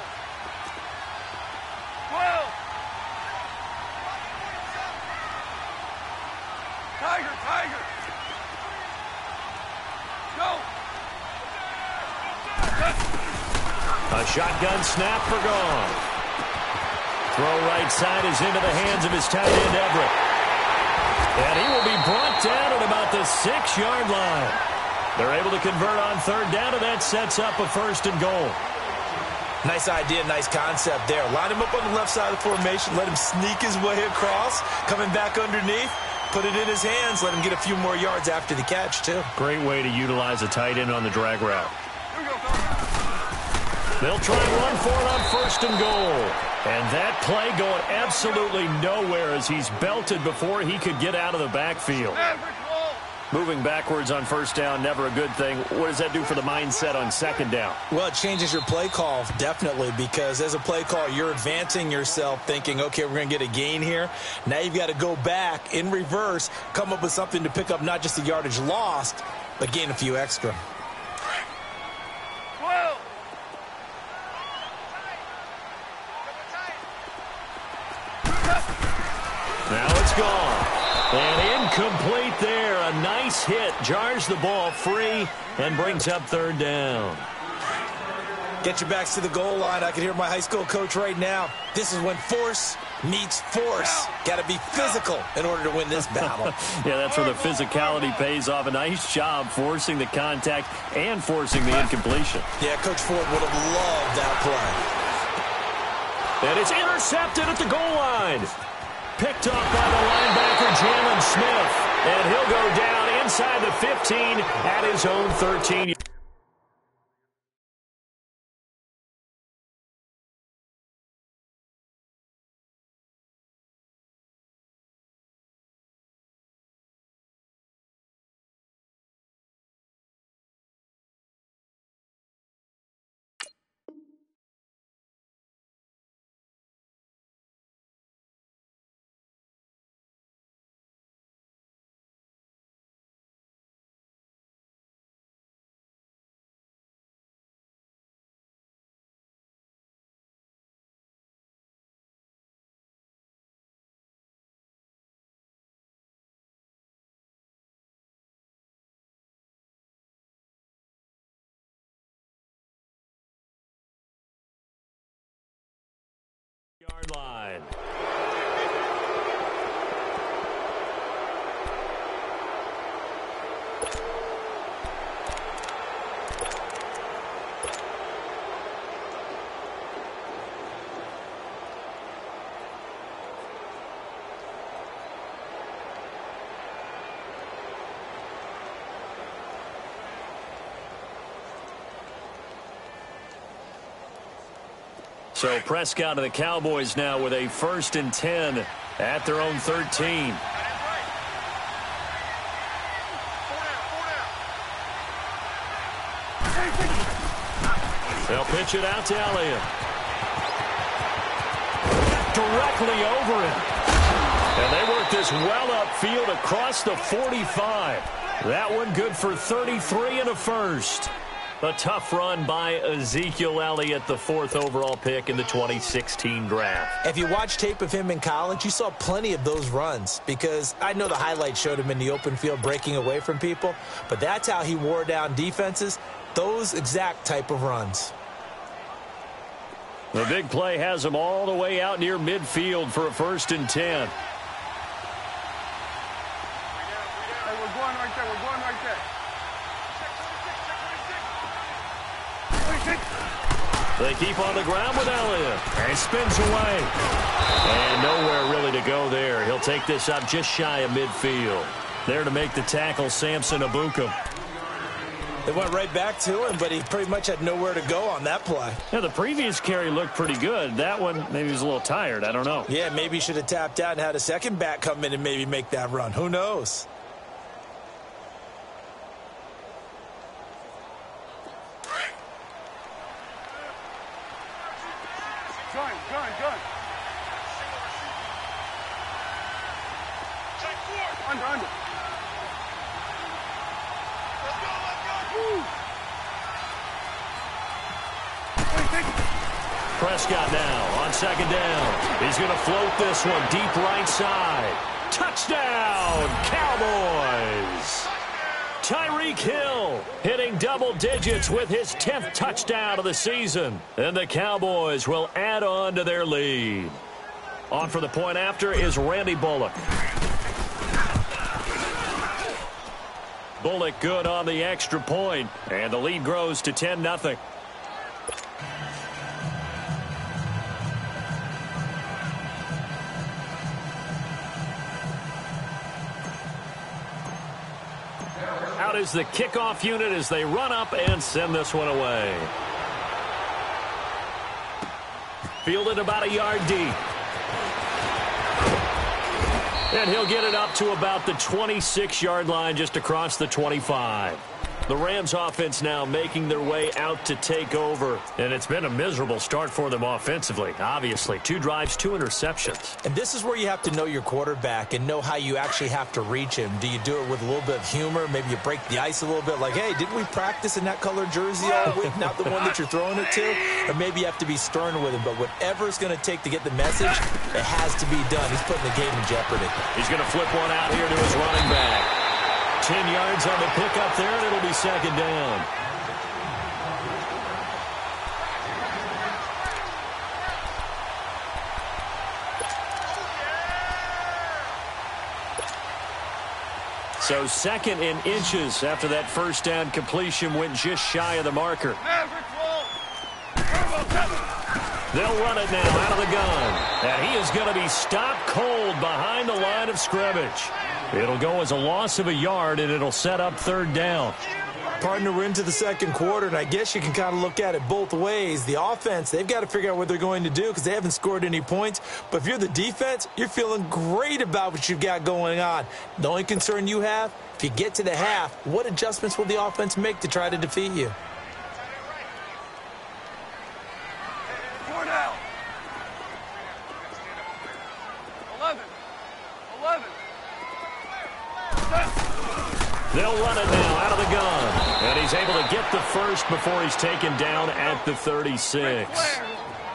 Tiger. Go. A shotgun snap for Goff. Throw right side is into the hands of his tight end, Everett. And he will be brought down at about the 6-yard line. They're able to convert on third down, and that sets up a first and goal. Nice idea, nice concept there. Line him up on the left side of the formation, let him sneak his way across, coming back underneath, put it in his hands, let him get a few more yards after the catch, too. Great way to utilize a tight end on the drag route. They'll try and run for it on first and goal. And that play going absolutely nowhere as he's belted before he could get out of the backfield. Moving backwards on first down, never a good thing. What does that do for the mindset on second down? Well, it changes your play call, definitely, because as a play call, you're advancing yourself thinking, okay, we're going to get a gain here. Now you've got to go back in reverse, come up with something to pick up not just the yardage lost, but gain a few extra. Now it's gone. And incomplete there. A nice hit. Jars the ball free and brings up third down. Get your backs to the goal line. I can hear my high school coach right now. This is when force meets force. Got to be physical in order to win this battle. Yeah, that's where the physicality pays off. A nice job forcing the contact and forcing the incompletion. Yeah, Coach Ford would have loved that play. And it's intercepted at the goal line. Picked up by the linebacker, Jalen Smith. And he'll go down inside the 15 at his own 13. Yard line. So Prescott and the Cowboys now with a 1st and 10 at their own 13. They'll pitch it out to Elliott. Directly over him. And they work this well upfield across the 45. That one good for 33 and a first. A tough run by Ezekiel Elliott, the 4th overall pick in the 2016 draft. If you watch tape of him in college, you saw plenty of those runs because I know the highlights showed him in the open field breaking away from people, but that's how he wore down defenses, those exact type of runs. The big play has him all the way out near midfield for a 1st and 10. Hey, we're going right there. We're going right there. They keep on the ground with Elliott. And spins away. And nowhere really to go there. He'll take this up just shy of midfield. There to make the tackle, Samson Abuka. They went right back to him, but he pretty much had nowhere to go on that play. Yeah, the previous carry looked pretty good. That one, maybe he was a little tired. I don't know. Yeah, maybe he should have tapped out and had a second back come in and maybe make that run. Who knows? Gun. Under. Let's go. Woo. Prescott now on 2nd down. He's going to float this one deep right side. Touchdown, Cowboys! Tyreek Hill hitting double digits with his 10th touchdown of the season. And the Cowboys will add on to their lead. On for the point after is Randy Bullock. Bullock good on the extra point, and the lead grows to 10-0. Out is the kickoff unit as they run up and send this one away. Fielded about a yard deep. And he'll get it up to about the 26-yard line just across the 25. The Rams offense now making their way out to take over. And it's been a miserable start for them offensively, obviously. 2 drives, 2 interceptions. And this is where you have to know your quarterback and know how you actually have to reach him. Do you do it with a little bit of humor? Maybe you break the ice a little bit like, hey, didn't we practice in that color jersey all week? Not the one that you're throwing it to? Or maybe you have to be stern with him. But whatever it's going to take to get the message, it has to be done. He's putting the game in jeopardy. He's going to flip one out here to his running back. 10 yards on the pickup there, and it'll be second down. So second in inches after that first down completion went just shy of the marker. They'll run it now out of the gun. And he is going to be stopped cold behind the line of scrimmage. It'll go as a loss of a yard, and it'll set up third down. Partner, we're into the second quarter, and I guess you can kind of look at it both ways. The offense, they've got to figure out what they're going to do because they haven't scored any points. But if you're the defense, you're feeling great about what you've got going on. The only concern you have, if you get to the half, what adjustments will the offense make to try to defeat you? They'll run it now out of the gun. And he's able to get the first before he's taken down at the 36.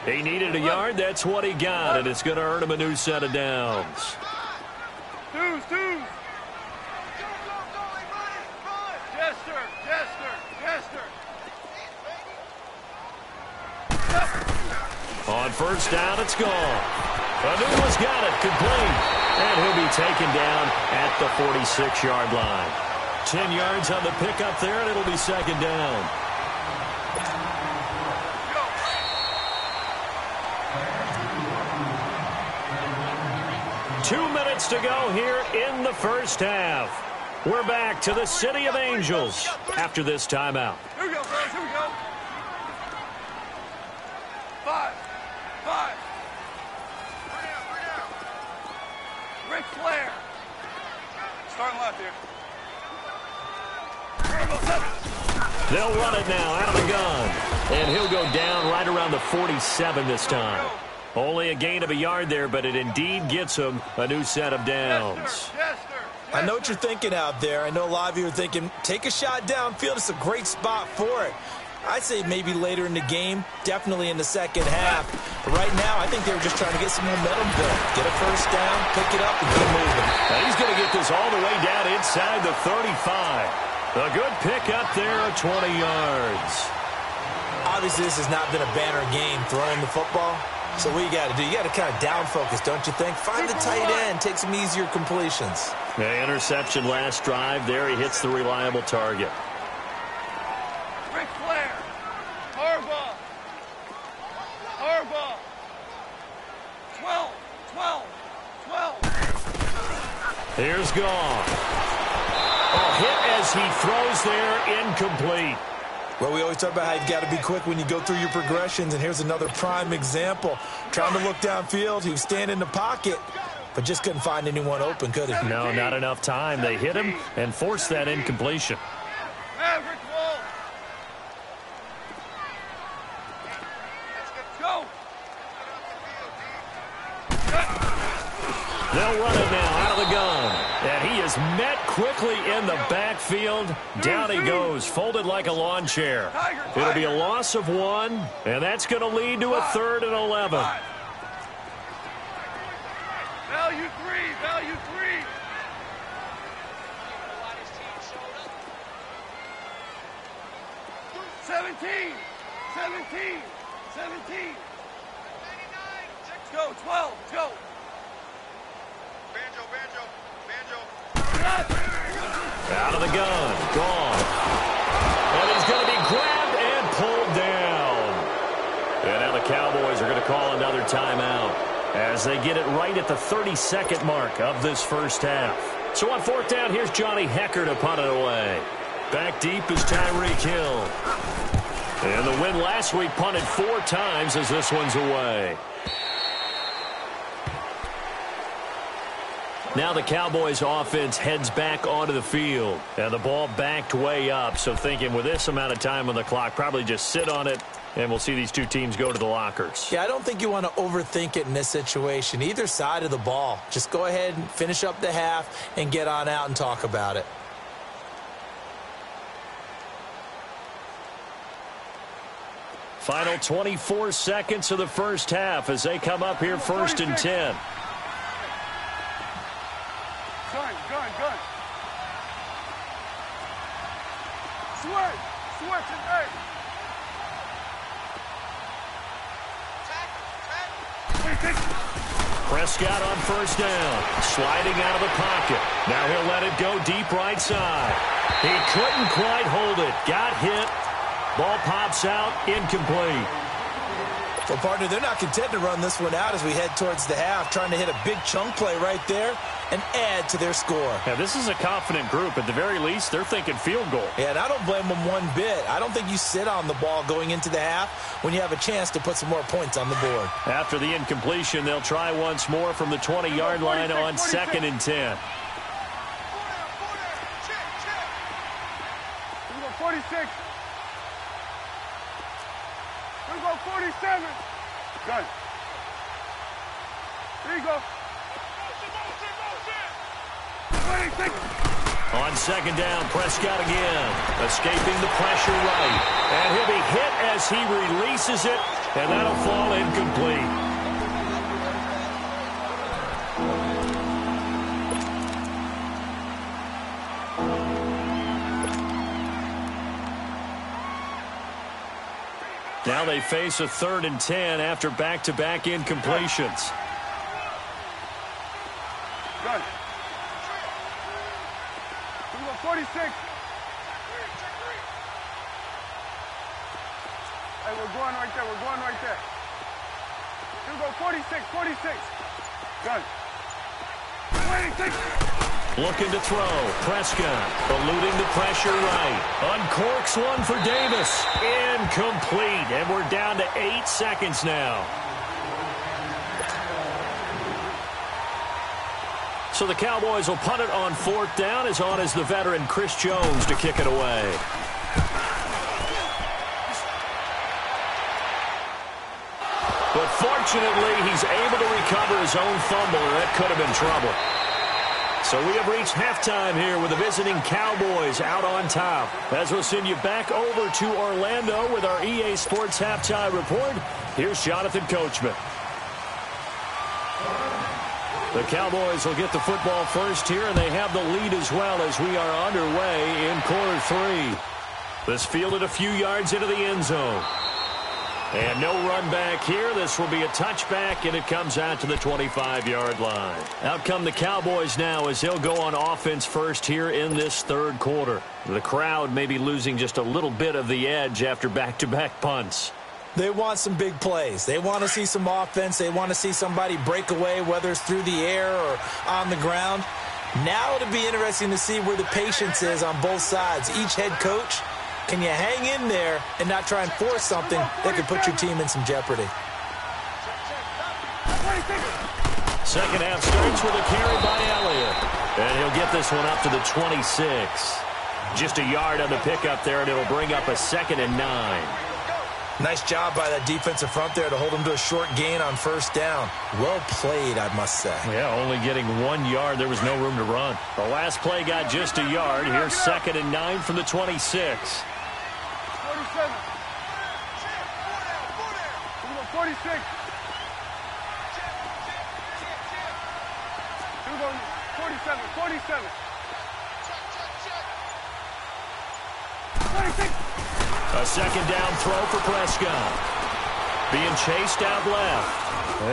He needed a yard. That's what he got, and it's going to earn him a new set of downs. Jester. On first down, it's gone. Anuma's got it, complete. And he'll be taken down at the 46-yard line. 10 yards on the pickup there, and it'll be second down. Two minutes to go here in the first half. We're back to the City of Angels after this timeout. Here we go, fellas. Here we go. 5. Ric Flair. Starting left here. They'll run it now out of the gun. And he'll go down right around the 47 this time. Only a gain of a yard there, but it indeed gets him a new set of downs. I know what you're thinking out there. I know a lot of you are thinking, take a shot downfield. It's a great spot for it. I'd say maybe later in the game, definitely in the second half. But right now, I think they were just trying to get some momentum built. Get a first down, pick it up, and keep moving. Now he's going to get this all the way down inside the 35. A good pick up there of 20 yards. Obviously, this has not been a banner game throwing the football. So what you got to do, you got to kind of down focus, don't you think? Find the tight end, take some easier completions. The interception last drive there. He hits the reliable target. Ric Flair. Harbaugh. 12. Here's gone. Hit as he throws there, incomplete. Well, we always talk about how you've got to be quick when you go through your progressions, and here's another prime example. Trying to look downfield, he was standing in the pocket, but just couldn't find anyone open, could he? No, not enough time. They hit him and forced that incompletion. Maverick Wall. Go. They'll run it now out of the gun. And he is met quickly in the backfield. Down he goes, folded like a lawn chair. It'll be a loss of 1, and that's going to lead to a 3rd and 11. Value 3. 17. Go, 12, go. Out of the gun, gone. And he's going to be grabbed and pulled down. And now the Cowboys are going to call another timeout as they get it right at the 32nd mark of this first half. So on 4th down, here's Johnny Hecker to punt it away. Back deep is Tyreek Hill. And the win last week punted 4 times as this one's away. Now the Cowboys offense heads back onto the field. And the ball backed way up. So thinking with this amount of time on the clock, probably just sit on it. And we'll see these two teams go to the lockers. Yeah, I don't think you want to overthink it in this situation. Either side of the ball. Just go ahead and finish up the half and get on out and talk about it. Final 24 seconds of the first half as they come up here first and 10. Gun. Switch and hey. Prescott on first down, sliding out of the pocket. Now he'll let it go deep right side. He couldn't quite hold it. Got hit. Ball pops out, incomplete. Well, partner, they're not content to run this one out as we head towards the half, trying to hit a big chunk play right there and add to their score. Yeah, this is a confident group. At the very least, they're thinking field goal. Yeah, and I don't blame them one bit. I don't think you sit on the ball going into the half when you have a chance to put some more points on the board. After the incompletion, they'll try once more from the 20-yard line on 2nd and 10. 46. We go 47. Gun. There you go. On 2nd down, Prescott again, escaping the pressure right. And he'll be hit as he releases it, and that'll fall incomplete. Now they face a 3rd and 10 after back-to-back incompletions. Gun. 46. Hey, we're going right there. Here we go, 46. Gun. 26. Looking to throw. Prescott eluding the pressure right. Uncorks one for Davis. Incomplete. And we're down to 8 seconds now. So the Cowboys will punt it on 4th down, as on is the veteran Chris Jones to kick it away. But fortunately, he's able to recover his own fumble, or that could have been trouble. So we have reached halftime here with the visiting Cowboys out on top. As we'll send you back over to Orlando with our EA Sports Halftime Report, here's Jonathan Coachman. The Cowboys will get the football first here, and they have the lead as well as we are underway in quarter 3. This fielded a few yards into the end zone. And no run back here. This will be a touchback, and it comes out to the 25-yard line. Out come the Cowboys now as they'll go on offense first here in this 3rd quarter. The crowd may be losing just a little bit of the edge after back-to-back punts. They want some big plays. They want to see some offense. They want to see somebody break away, whether it's through the air or on the ground. Now it'll be interesting to see where the patience is on both sides. Each head coach, can you hang in there and not try and force something that could put your team in some jeopardy? Second half starts with a carry by Elliott. And he'll get this one up to the 26. Just a yard on the pickup there, and it'll bring up a 2nd and 9. Nice job by that defensive front there to hold him to a short gain on 1st down. Well played, I must say. Yeah, only getting 1 yard. There was no room to run. The last play got just a yard. Here's 2nd and 9 from the 26. 47. 46. Here we go. 47. 46. A 2nd down throw for Prescott. Being chased out left.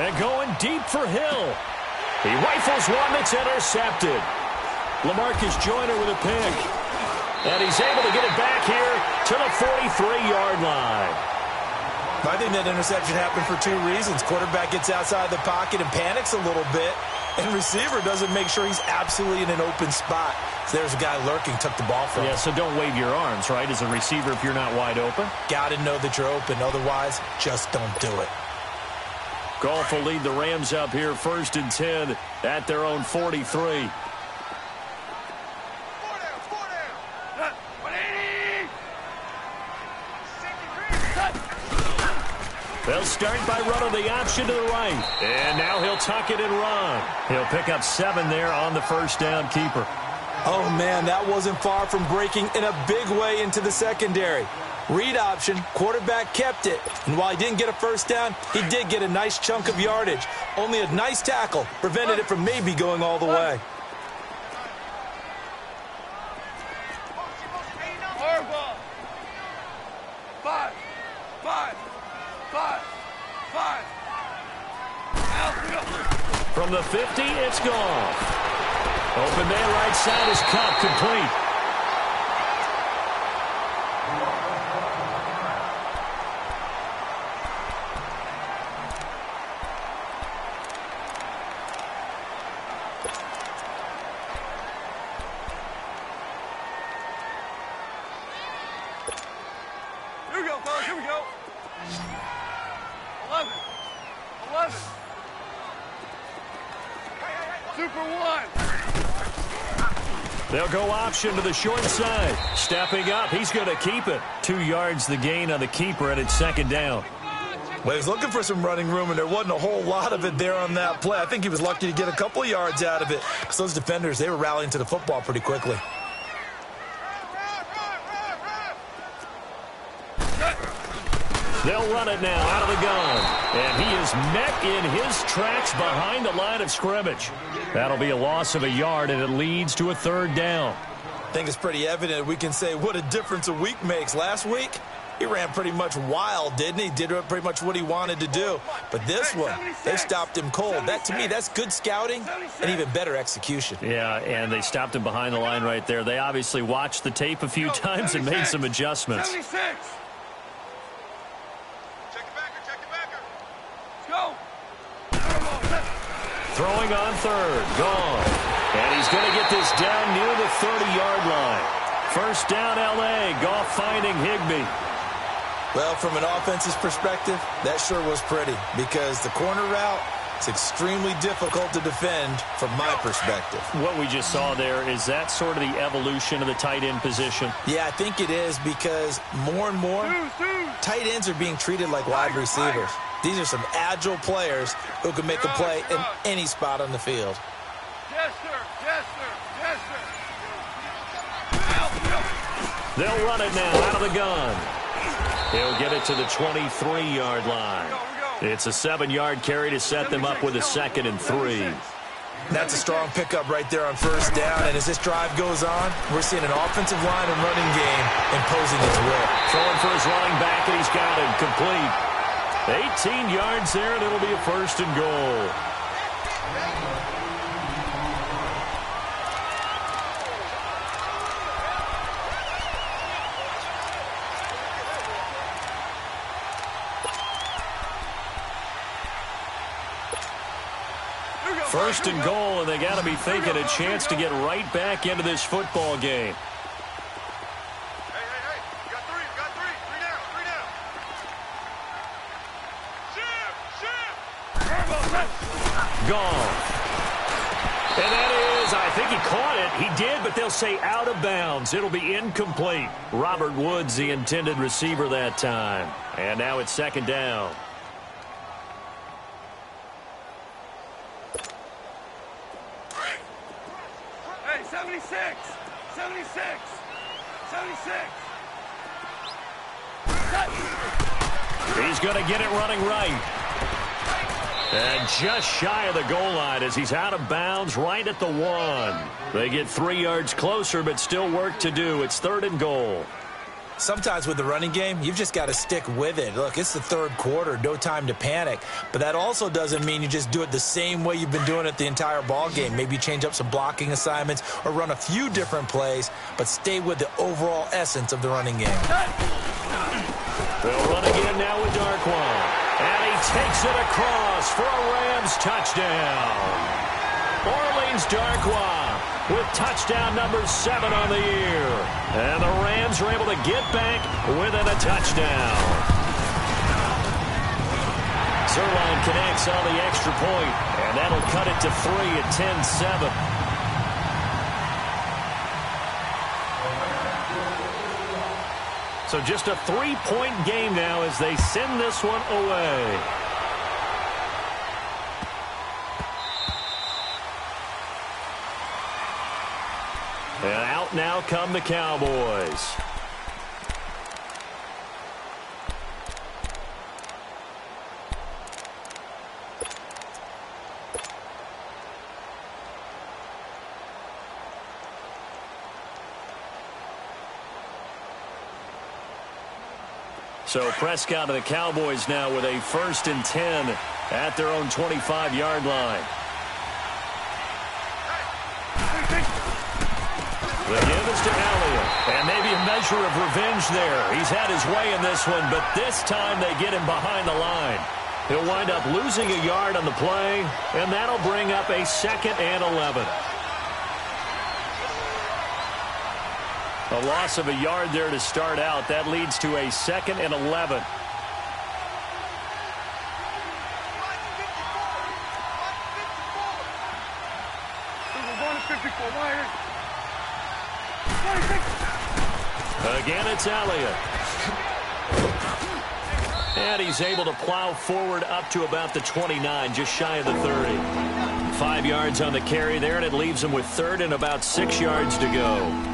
And going deep for Hill. He rifles one that's intercepted. LaMarcus Joyner with a pick. And he's able to get it back here to the 43-yard line. I think that interception happened for 2 reasons. Quarterback gets outside the pocket and panics a little bit. And receiver doesn't make sure he's absolutely in an open spot. So there's a guy lurking, took the ball from him. Yeah, so don't wave your arms, right, as a receiver if you're not wide open. Got to know that you're open. Otherwise, just don't do it. Goff will lead the Rams up here 1st and 10 at their own 43. They'll start by running the option to the right. And now he'll tuck it and run. He'll pick up 7 there on the first down keeper. Oh, man, that wasn't far from breaking in a big way into the secondary. Read option, quarterback kept it. And while he didn't get a first down, he did get a nice chunk of yardage. Only a nice tackle prevented it from maybe going all the way. From the 50, it's gone. Open man right side is caught, complete. Here we go, fellas, here we go. 11. Super 1. They'll go option to the short side. Stepping up, he's going to keep it. 2 yards the gain on the keeper, and it's 2nd down. Well, he's looking for some running room, and there wasn't a whole lot of it there on that play. I think he was lucky to get a couple of yards out of it, because those defenders, they were rallying to the football pretty quickly. They'll run it now out of the gun. And he is met in his tracks behind the line of scrimmage. That'll be a loss of a yard, and it leads to a 3rd down. I think it's pretty evident we can say what a difference a week makes. Last week, he ran pretty much wild, didn't he? Did pretty much what he wanted to do. But this one, they stopped him cold. That, to me, that's good scouting and even better execution. Yeah, and they stopped him behind the line right there. They obviously watched the tape a few times and made some adjustments. 76. Throwing on 3rd, gone. And he's going to get this down near the 30-yard line. 1st down, L.A. Goff finding Higbee. Well, from an offense's perspective, that sure was pretty, because the corner route is extremely difficult to defend from my perspective. What we just saw there, is that sort of the evolution of the tight end position? Yeah, I think it is, because more and more, tight ends are being treated like wide receivers. These are some agile players who can make a play in any spot on the field. Yes, sir. Yes, sir. Yes, sir. They'll run it now out of the gun. He'll get it to the 23-yard line. It's a 7-yard carry to set them up with a 2nd and 3. That's a strong pickup right there on 1st down, and as this drive goes on, we're seeing an offensive line and running game imposing its will. Throwing for his running back, and he's got it complete. 18 yards there, and it'll be a 1st and goal. First and goal, and they got to be thinking a chance to get right back into this football game. Hey, you got three down. Shift. Gone. And that is, I think he caught it. He did, but they'll say out of bounds. It'll be incomplete. Robert Woods, the intended receiver that time. And now it's 2nd down. Hey, 76. He's going to get it running right. And just shy of the goal line as he's out of bounds right at the 1. They get 3 yards closer, but still work to do. It's 3rd and goal. Sometimes with the running game, you've just got to stick with it. Look, it's the 3rd quarter, no time to panic. But that also doesn't mean you just do it the same way you've been doing it the entire ball game. Maybe change up some blocking assignments or run a few different plays, but stay with the overall essence of the running game. They'll run again now with Darkwan. And he takes it across for a Rams touchdown. Orleans Darkwan with touchdown number 7 on the year. And the Rams are able to get back within a touchdown. Zerline connects on the extra point, and that'll cut it to 3 at 10-7. So just a 3-point game now as they send this one away. And out now come the Cowboys. So Prescott and the Cowboys now with a 1st and 10 at their own 25-yard line. The give is to Elliott, and maybe a measure of revenge there. He's had his way in this one, but this time they get him behind the line. He'll wind up losing a yard on the play, and that'll bring up a 2nd and 11. A loss of a yard there to start out. That leads to a 2nd and 11. Again, it's Elliott. And he's able to plow forward up to about the 29, just shy of the 30. 5 yards on the carry there, and it leaves him with 3rd and about 6 yards to go.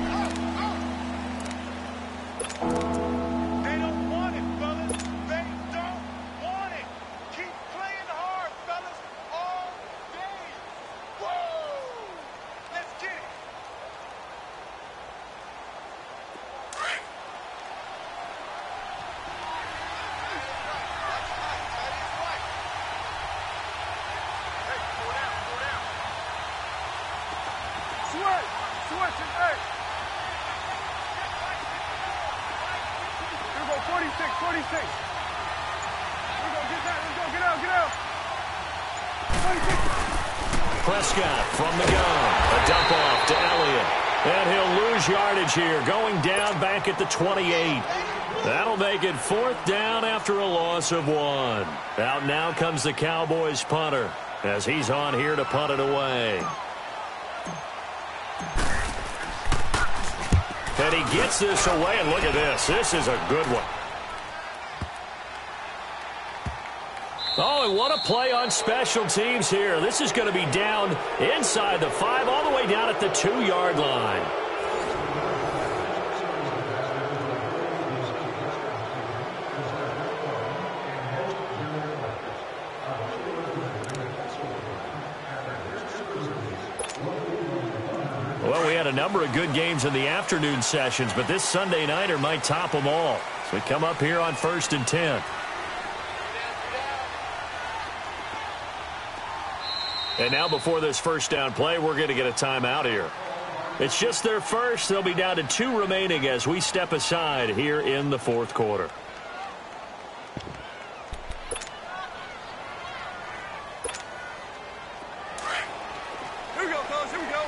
Prescott from the gun. A dump off to Elliott. And he'll lose yardage here, going down back at the 28. That'll make it 4th down after a loss of 1. Out now comes the Cowboys punter as he's on here to punt it away. And he gets this away, and look at this. This is a good one. Oh, and what a play on special teams here. This is going to be down inside the 5, all the way down at the 2-yard line. Well, we had a number of good games in the afternoon sessions, but this Sunday nighter might top them all. So we come up here on 1st and 10. And now before this first down play, we're going to get a timeout here. It's just their first. They'll be down to 2 remaining as we step aside here in the 4th quarter. Here we go, fellas. Here we go.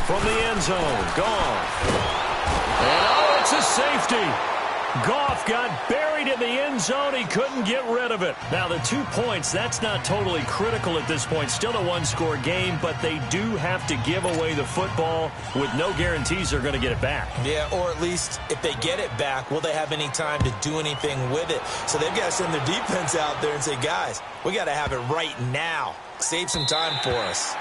From the end zone, Goff. And oh, it's a safety. Goff got buried in the end zone. He couldn't get rid of it. Now, the 2 points, that's not totally critical at this point. Still a 1-score game, but they do have to give away the football with no guarantees they're going to get it back. Yeah, or at least if they get it back, will they have any time to do anything with it? So they've got to send their defense out there and say, guys, we got to have it right now. Save some time for us.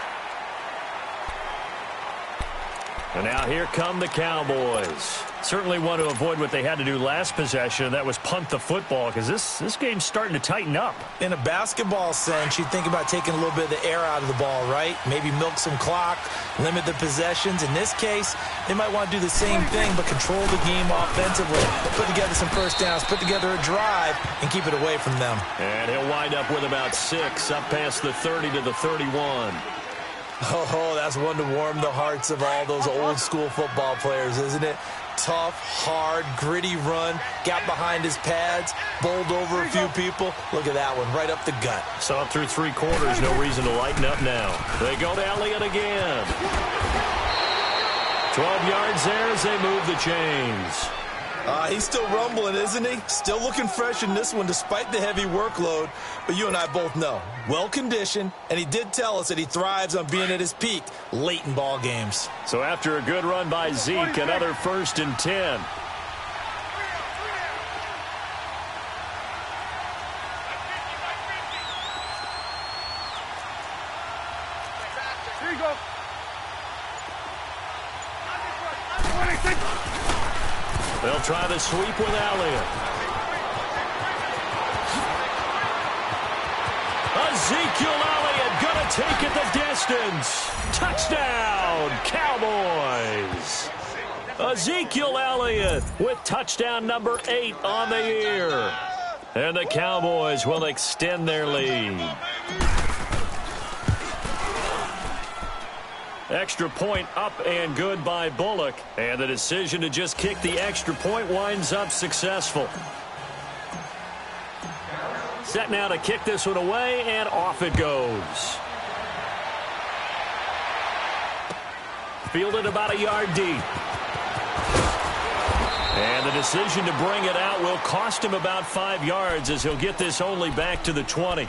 And now here come the Cowboys. Certainly want to avoid what they had to do last possession. That was punt the football, because this game's starting to tighten up. In a basketball sense, you think about taking a little bit of the air out of the ball, right? Maybe milk some clock, limit the possessions. In this case, they might want to do the same thing, but control the game offensively. Put together some first downs, put together a drive, and keep it away from them. And he'll wind up with about 6, up past the 30 to the 31. Oh, that's one to warm the hearts of all those old-school football players, isn't it? Tough, hard, gritty run, got behind his pads, bowled over a few people. Look at that one, right up the gut. So up through 3 quarters, no reason to lighten up now. They go to Elliott again. 12 yards there as they move the chains. He's still rumbling, isn't he? Still looking fresh in this one despite the heavy workload. But you and I both know, well-conditioned, and he did tell us that he thrives on being at his peak late in ball games. So after a good run by Zeke, another 1st and 10. Here you go. They'll try the sweep with Elliott. Ezekiel Elliott going to take it the distance. Touchdown, Cowboys. Ezekiel Elliott with touchdown number 8 on the year. And the Cowboys will extend their lead. Extra point up and good by Bullock. And the decision to just kick the extra point winds up successful. Set now to kick this one away, and off it goes. Fielded about a yard deep. And the decision to bring it out will cost him about 5 yards as he'll get this only back to the 20.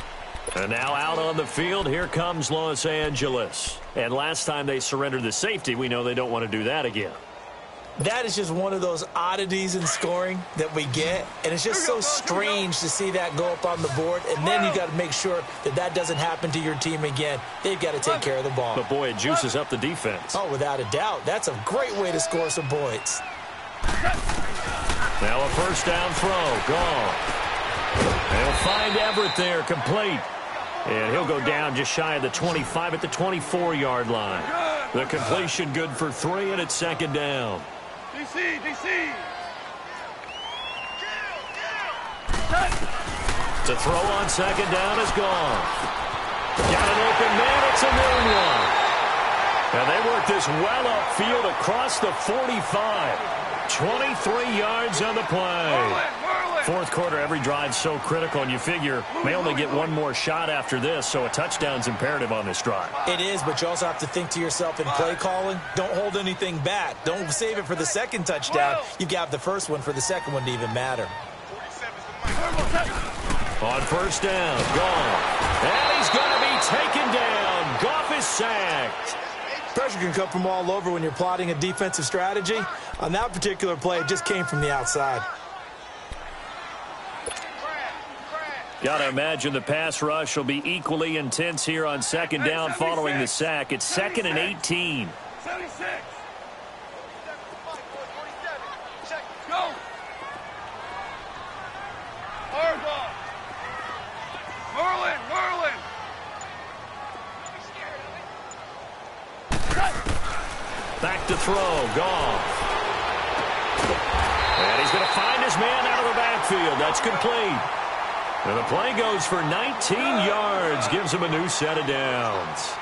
And now out on the field, here comes Los Angeles. And last time they surrendered the safety, we know they don't want to do that again. That is just one of those oddities in scoring that we get. And it's just so strange to see that go up on the board. And then you got to make sure that that doesn't happen to your team again. They've got to take care of the ball. But, boy, it juices up the defense. Oh, without a doubt. That's a great way to score some points. Now a first down throw. Gone. They'll find Everett there, complete. And he'll go down just shy of the 25 at the 24-yard line. The completion good for 3, and it's second down. DC. The throw on second down is gone. Got an open man. It's a noon one. And they work this well upfield across the 45. 23 yards on the play. Fourth quarter, every drive so critical, and you figure may only get one more shot after this, so a touchdown's imperative on this drive. It is, but you also have to think to yourself in play calling, don't hold anything back. Don't save it for the second touchdown. You got the first one for the second one to even matter. On first down, gone. And he's going to be taken down. Goff is sacked. Pressure can come from all over when you're plotting a defensive strategy. On that particular play, it just came from the outside. Got to imagine the pass rush will be equally intense here on second down following the sack. It's 2nd and 18. 76. Go. Merlin. Back to throw. Goff. And he's going to find his man out of the backfield. That's complete. And the play goes for 19 yards. Gives him a new set of downs.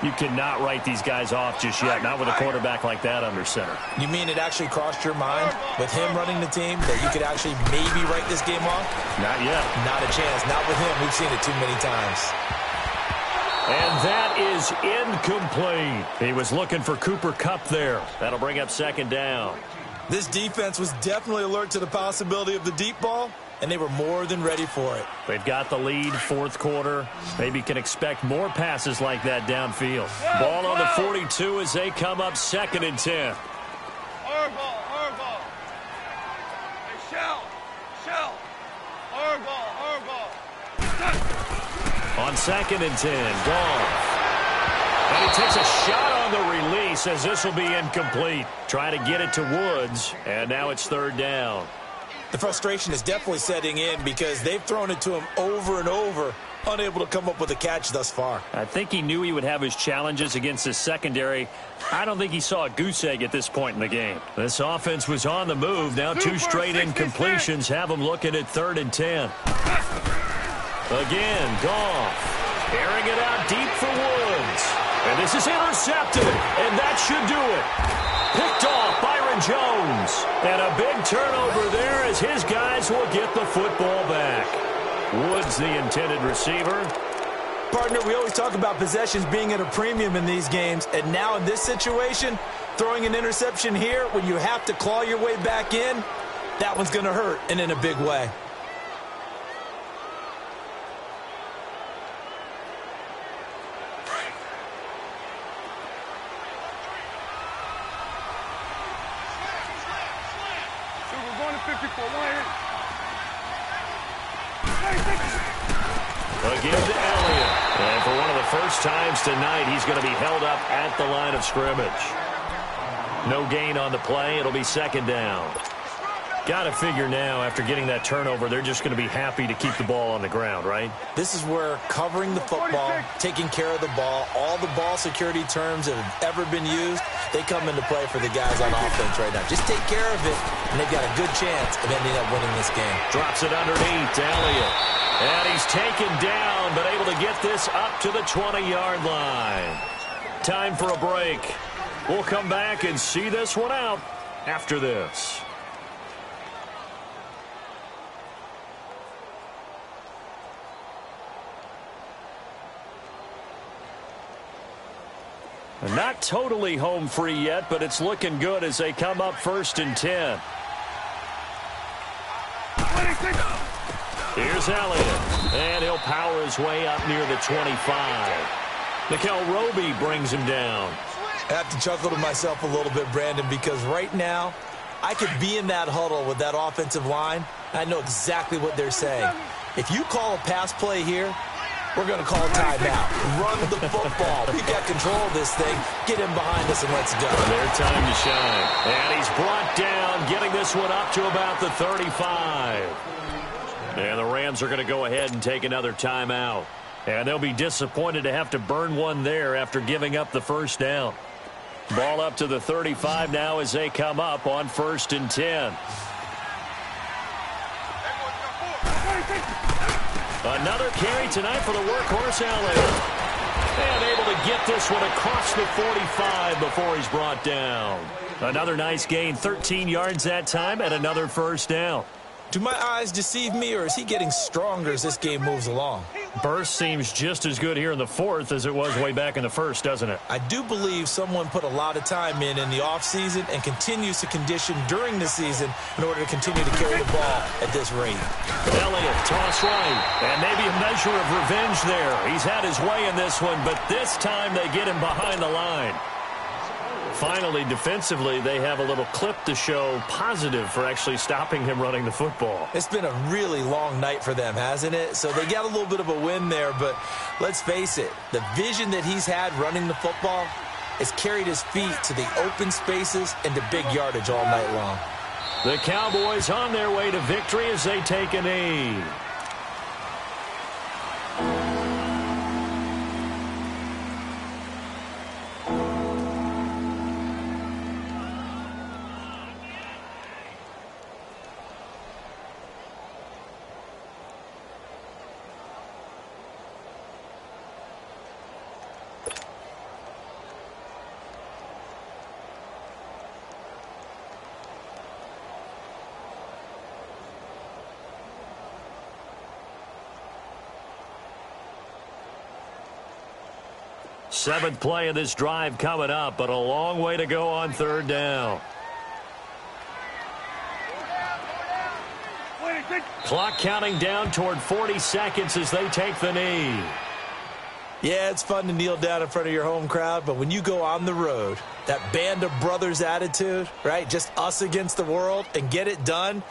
You cannot write these guys off just yet, not with a quarterback like that under center. You mean it actually crossed your mind with him running the team that you could actually maybe write this game off? Not yet. Not a chance. Not with him. We've seen it too many times. And that is incomplete. He was looking for Cooper Kupp there. That'll bring up second down. This defense was definitely alert to the possibility of the deep ball, and they were more than ready for it. They've got the lead, fourth quarter. Maybe can expect more passes like that downfield. Ball on the 42 as they come up 2nd and 10. Hard ball. Hey, shell. Hard ball. On 2nd and 10, Goff. And he takes a shot on the release as this will be incomplete. Try to get it to Woods, and now it's 3rd down. The frustration is definitely setting in because they've thrown it to him over and over, unable to come up with a catch thus far. I think he knew he would have his challenges against his secondary. I don't think he saw a goose egg at this point in the game. This offense was on the move. Now 2 straight incompletions have them looking at 3rd and 10. Again, Goff airing it out deep for Woods. And this is intercepted, and that should do it. Picked off Byron Jones. And a big turnover there as his guys will get the football back. Woods, the intended receiver. Partner, we always talk about possessions being at a premium in these games, and now in this situation, throwing an interception here when you have to claw your way back in, that one's going to hurt, and in a big way. So we're going to 54. Again to Elliott. And for one of the first times tonight, he's going to be held up at the line of scrimmage. No gain on the play. It'll be second down. Got to figure now, after getting that turnover, they're just going to be happy to keep the ball on the ground, right? This is where covering the football, taking care of the ball, all the ball security terms that have ever been used, they come into play for the guys on offense right now. Just take care of it, and they've got a good chance of ending up winning this game. Drops it underneath to Elliott. And he's taken down, but able to get this up to the 20-yard line. Time for a break. We'll come back and see this one out after this. Not totally home free yet, but it's looking good as they come up 1st and 10. Here's Elliott, and he'll power his way up near the 25. Nickel Roby brings him down. I have to chuckle to myself a little bit, Brandon, because right now I could be in that huddle with that offensive line. I know exactly what they're saying. If you call a pass play here, we're going to call a timeout. Run the football. We've got control of this thing. Get him behind us and let's go. Their time to shine. And he's brought down, getting this one up to about the 35. And the Rams are going to go ahead and take another timeout. And they'll be disappointed to have to burn one there after giving up the first down. Ball up to the 35 now as they come up on 1st and 10. Another carry tonight for the workhorse Elliott. And able to get this one across the 45 before he's brought down. Another nice gain, 13 yards that time, and another first down. Do my eyes deceive me, or is he getting stronger as this game moves along? Burst seems just as good here in the 4th as it was way back in the 1st, doesn't it? I do believe someone put a lot of time in the offseason and continues to condition during the season in order to continue to carry the ball at this rate. Elliott, toss right, and maybe a measure of revenge there. He's had his way in this one, but this time they get him behind the line. Finally, defensively, they have a little clip to show positive for actually stopping him running the football. It's been a really long night for them, hasn't it? So they got a little bit of a win there, but let's face it, the vision that he's had running the football has carried his feet to the open spaces and to big yardage all night long. The Cowboys on their way to victory as they take a knee. Seventh play of this drive coming up, but a long way to go on 3rd down. Clock counting down toward 40 seconds as they take the knee. Yeah, it's fun to kneel down in front of your home crowd, but when you go on the road, that band of brothers attitude, right? Just us against the world and get it done.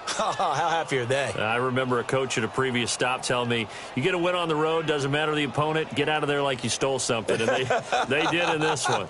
How happy are they? I remember a coach at a previous stop telling me, you get a win on the road, doesn't matter the opponent, get out of there like you stole something. And they did in this one.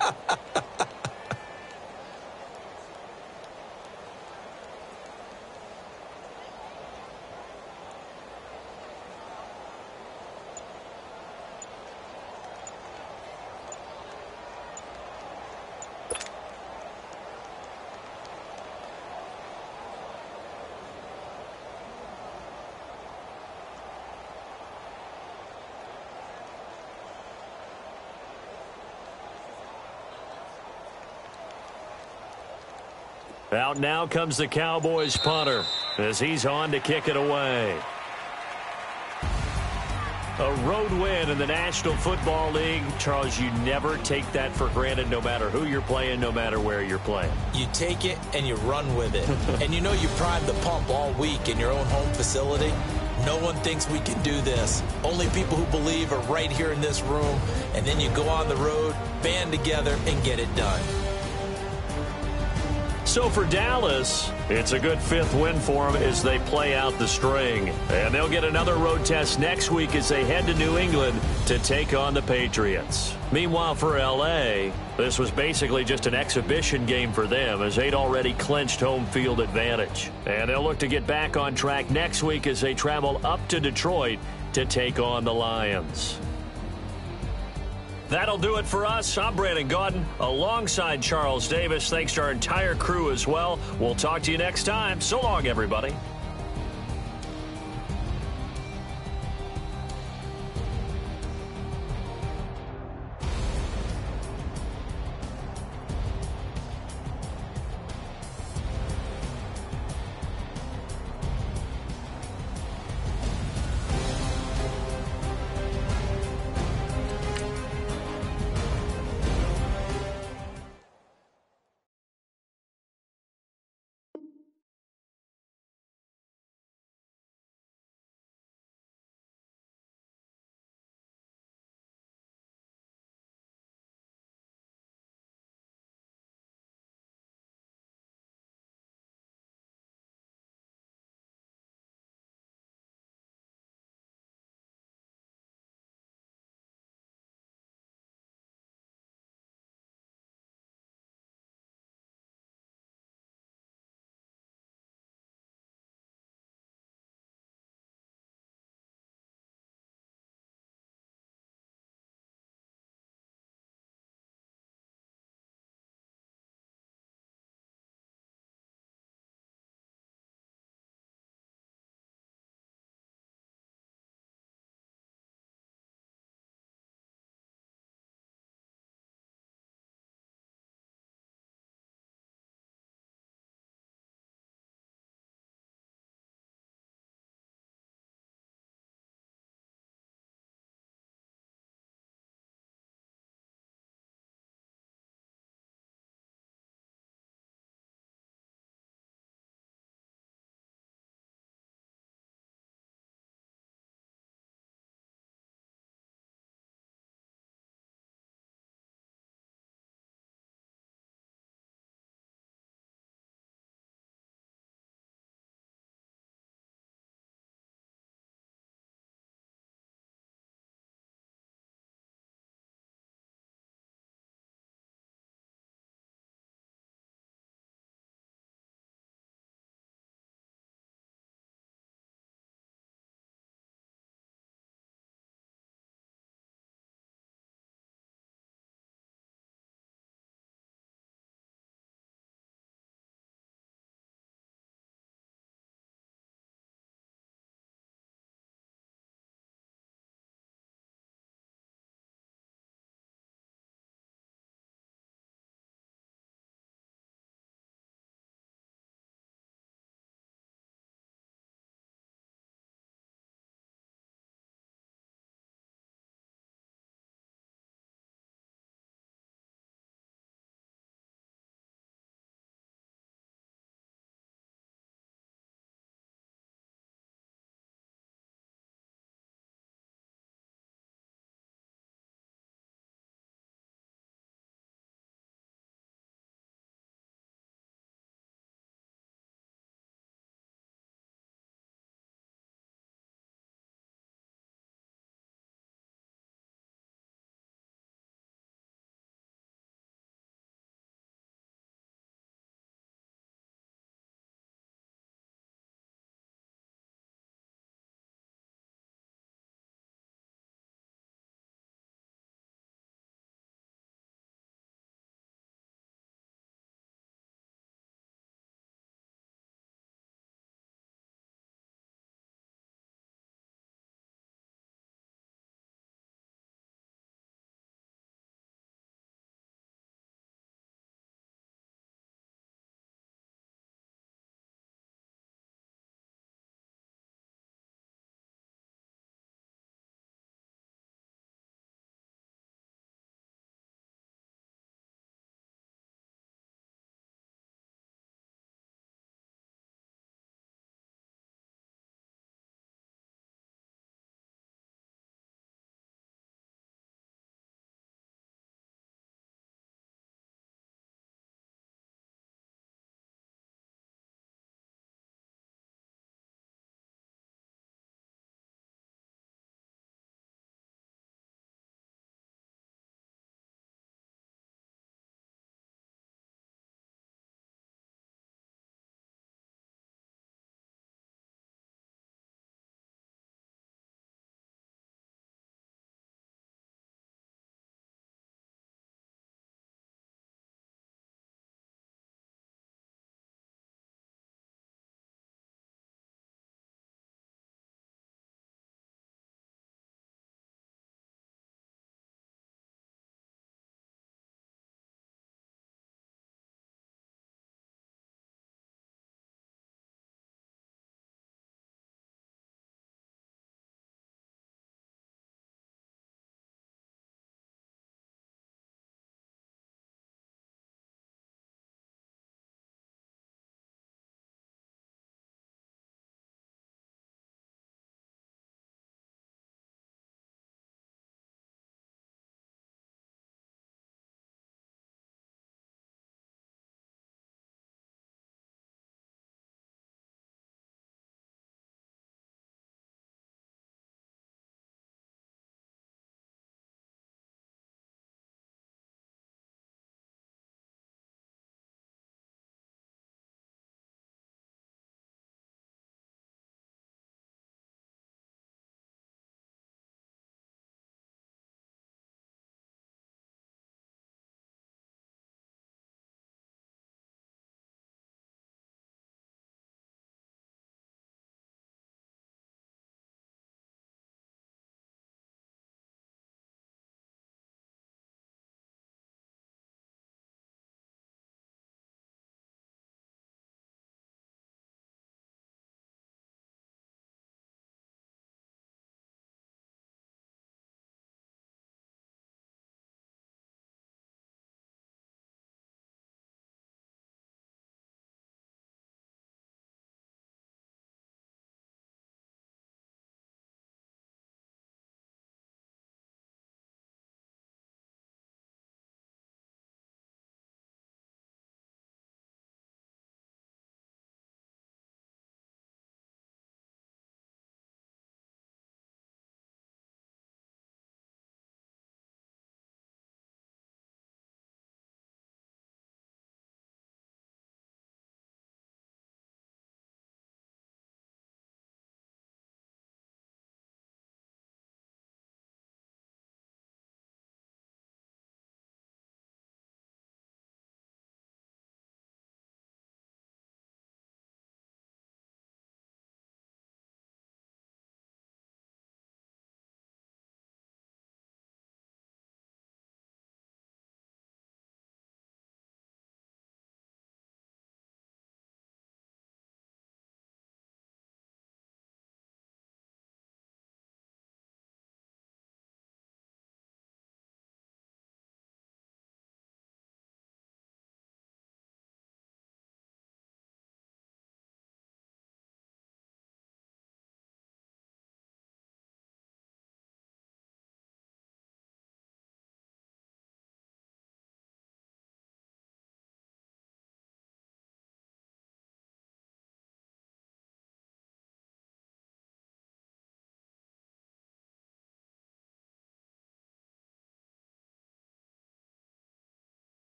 Out now comes the Cowboys punter as he's on to kick it away. A road win in the National Football League. Charles, you never take that for granted no matter who you're playing, no matter where you're playing. You take it and you run with it. And you know you primed the pump all week in your own home facility. No one thinks we can do this. Only people who believe are right here in this room. And then you go on the road, band together, and get it done. So for Dallas, it's a good fifth win for them as they play out the string. And they'll get another road test next week as they head to New England to take on the Patriots. Meanwhile, for L.A., this was basically just an exhibition game for them as they'd already clinched home field advantage. And they'll look to get back on track next week as they travel up to Detroit to take on the Lions. That'll do it for us. I'm Brandon Gaudin alongside Charles Davis. Thanks to our entire crew as well. We'll talk to you next time. So long, everybody.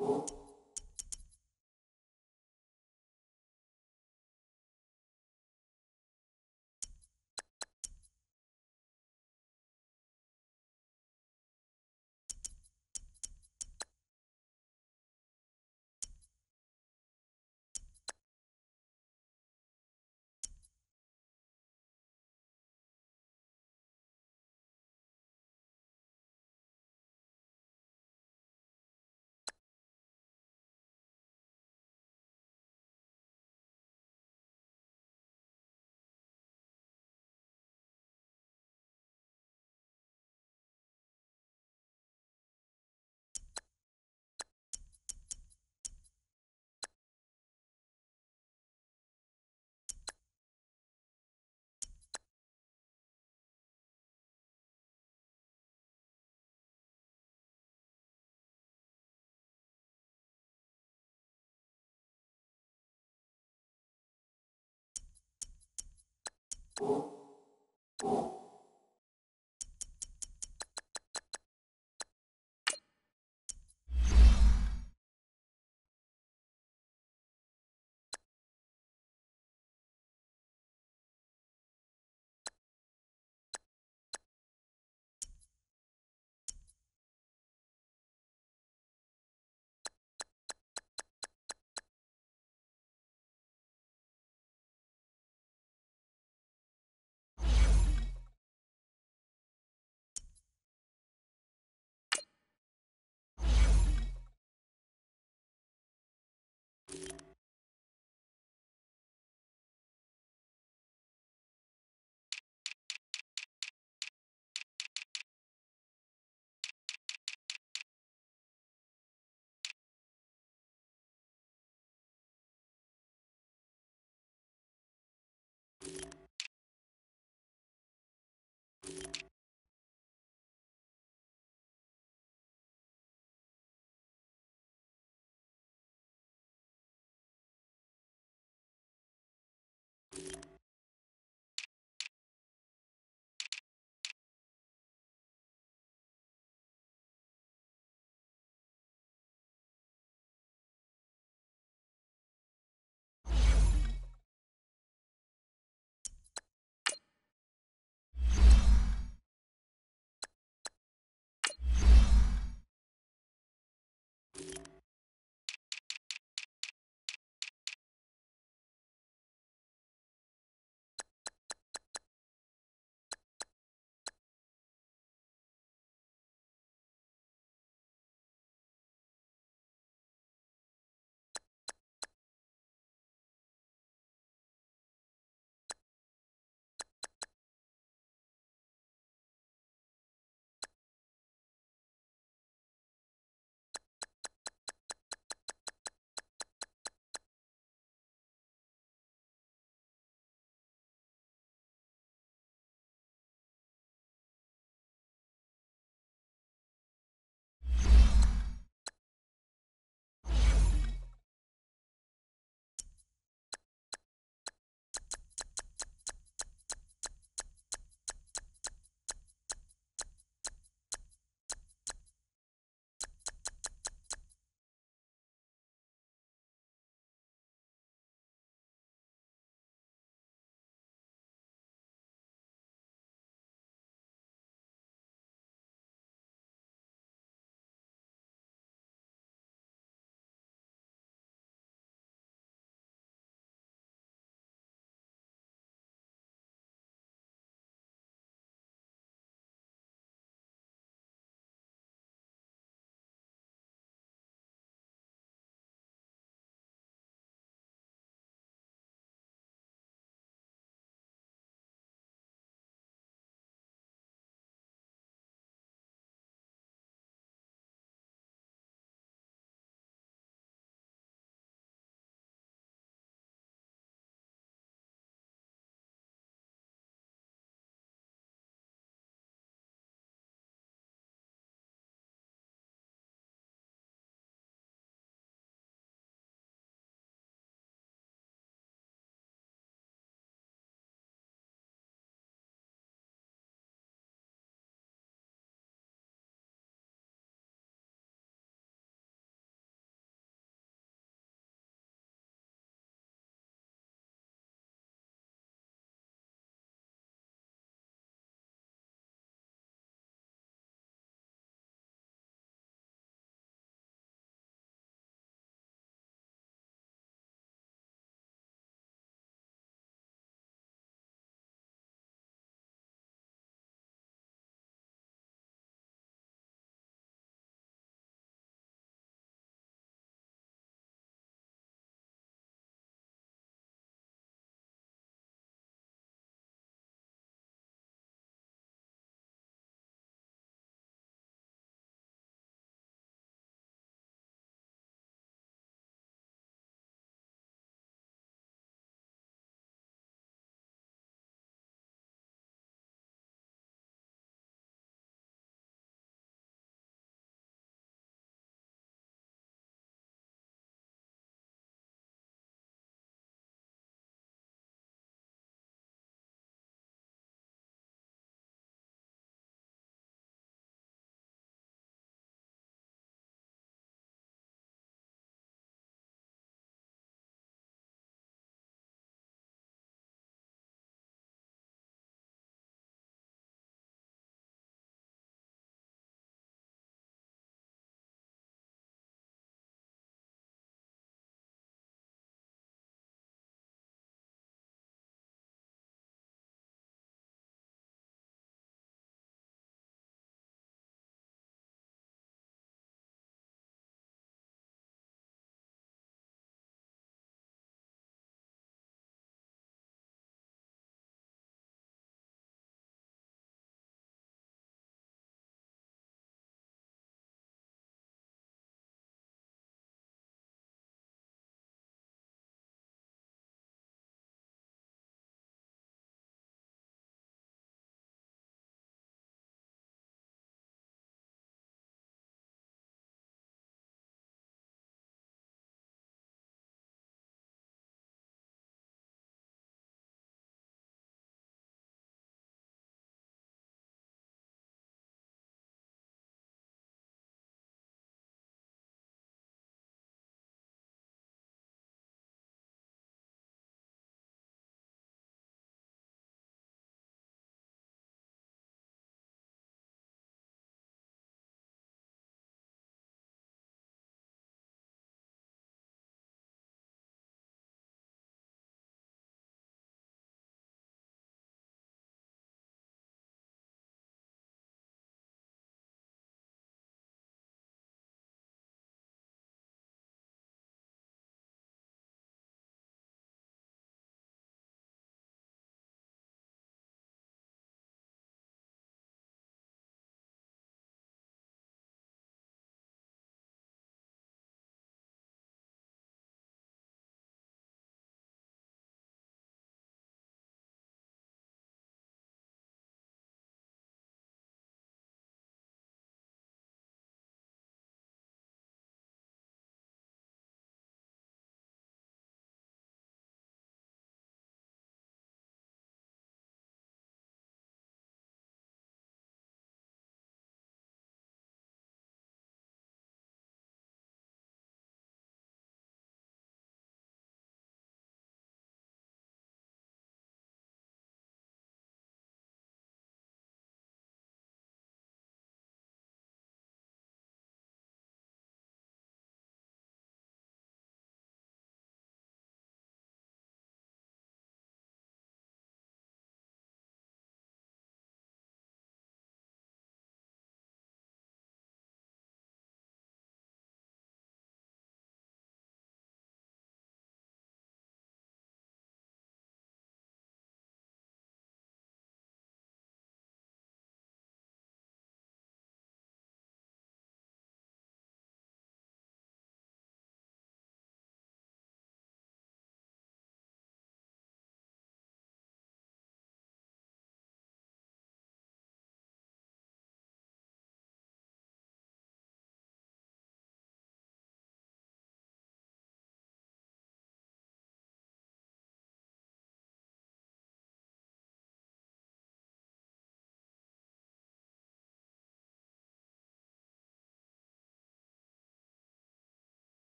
you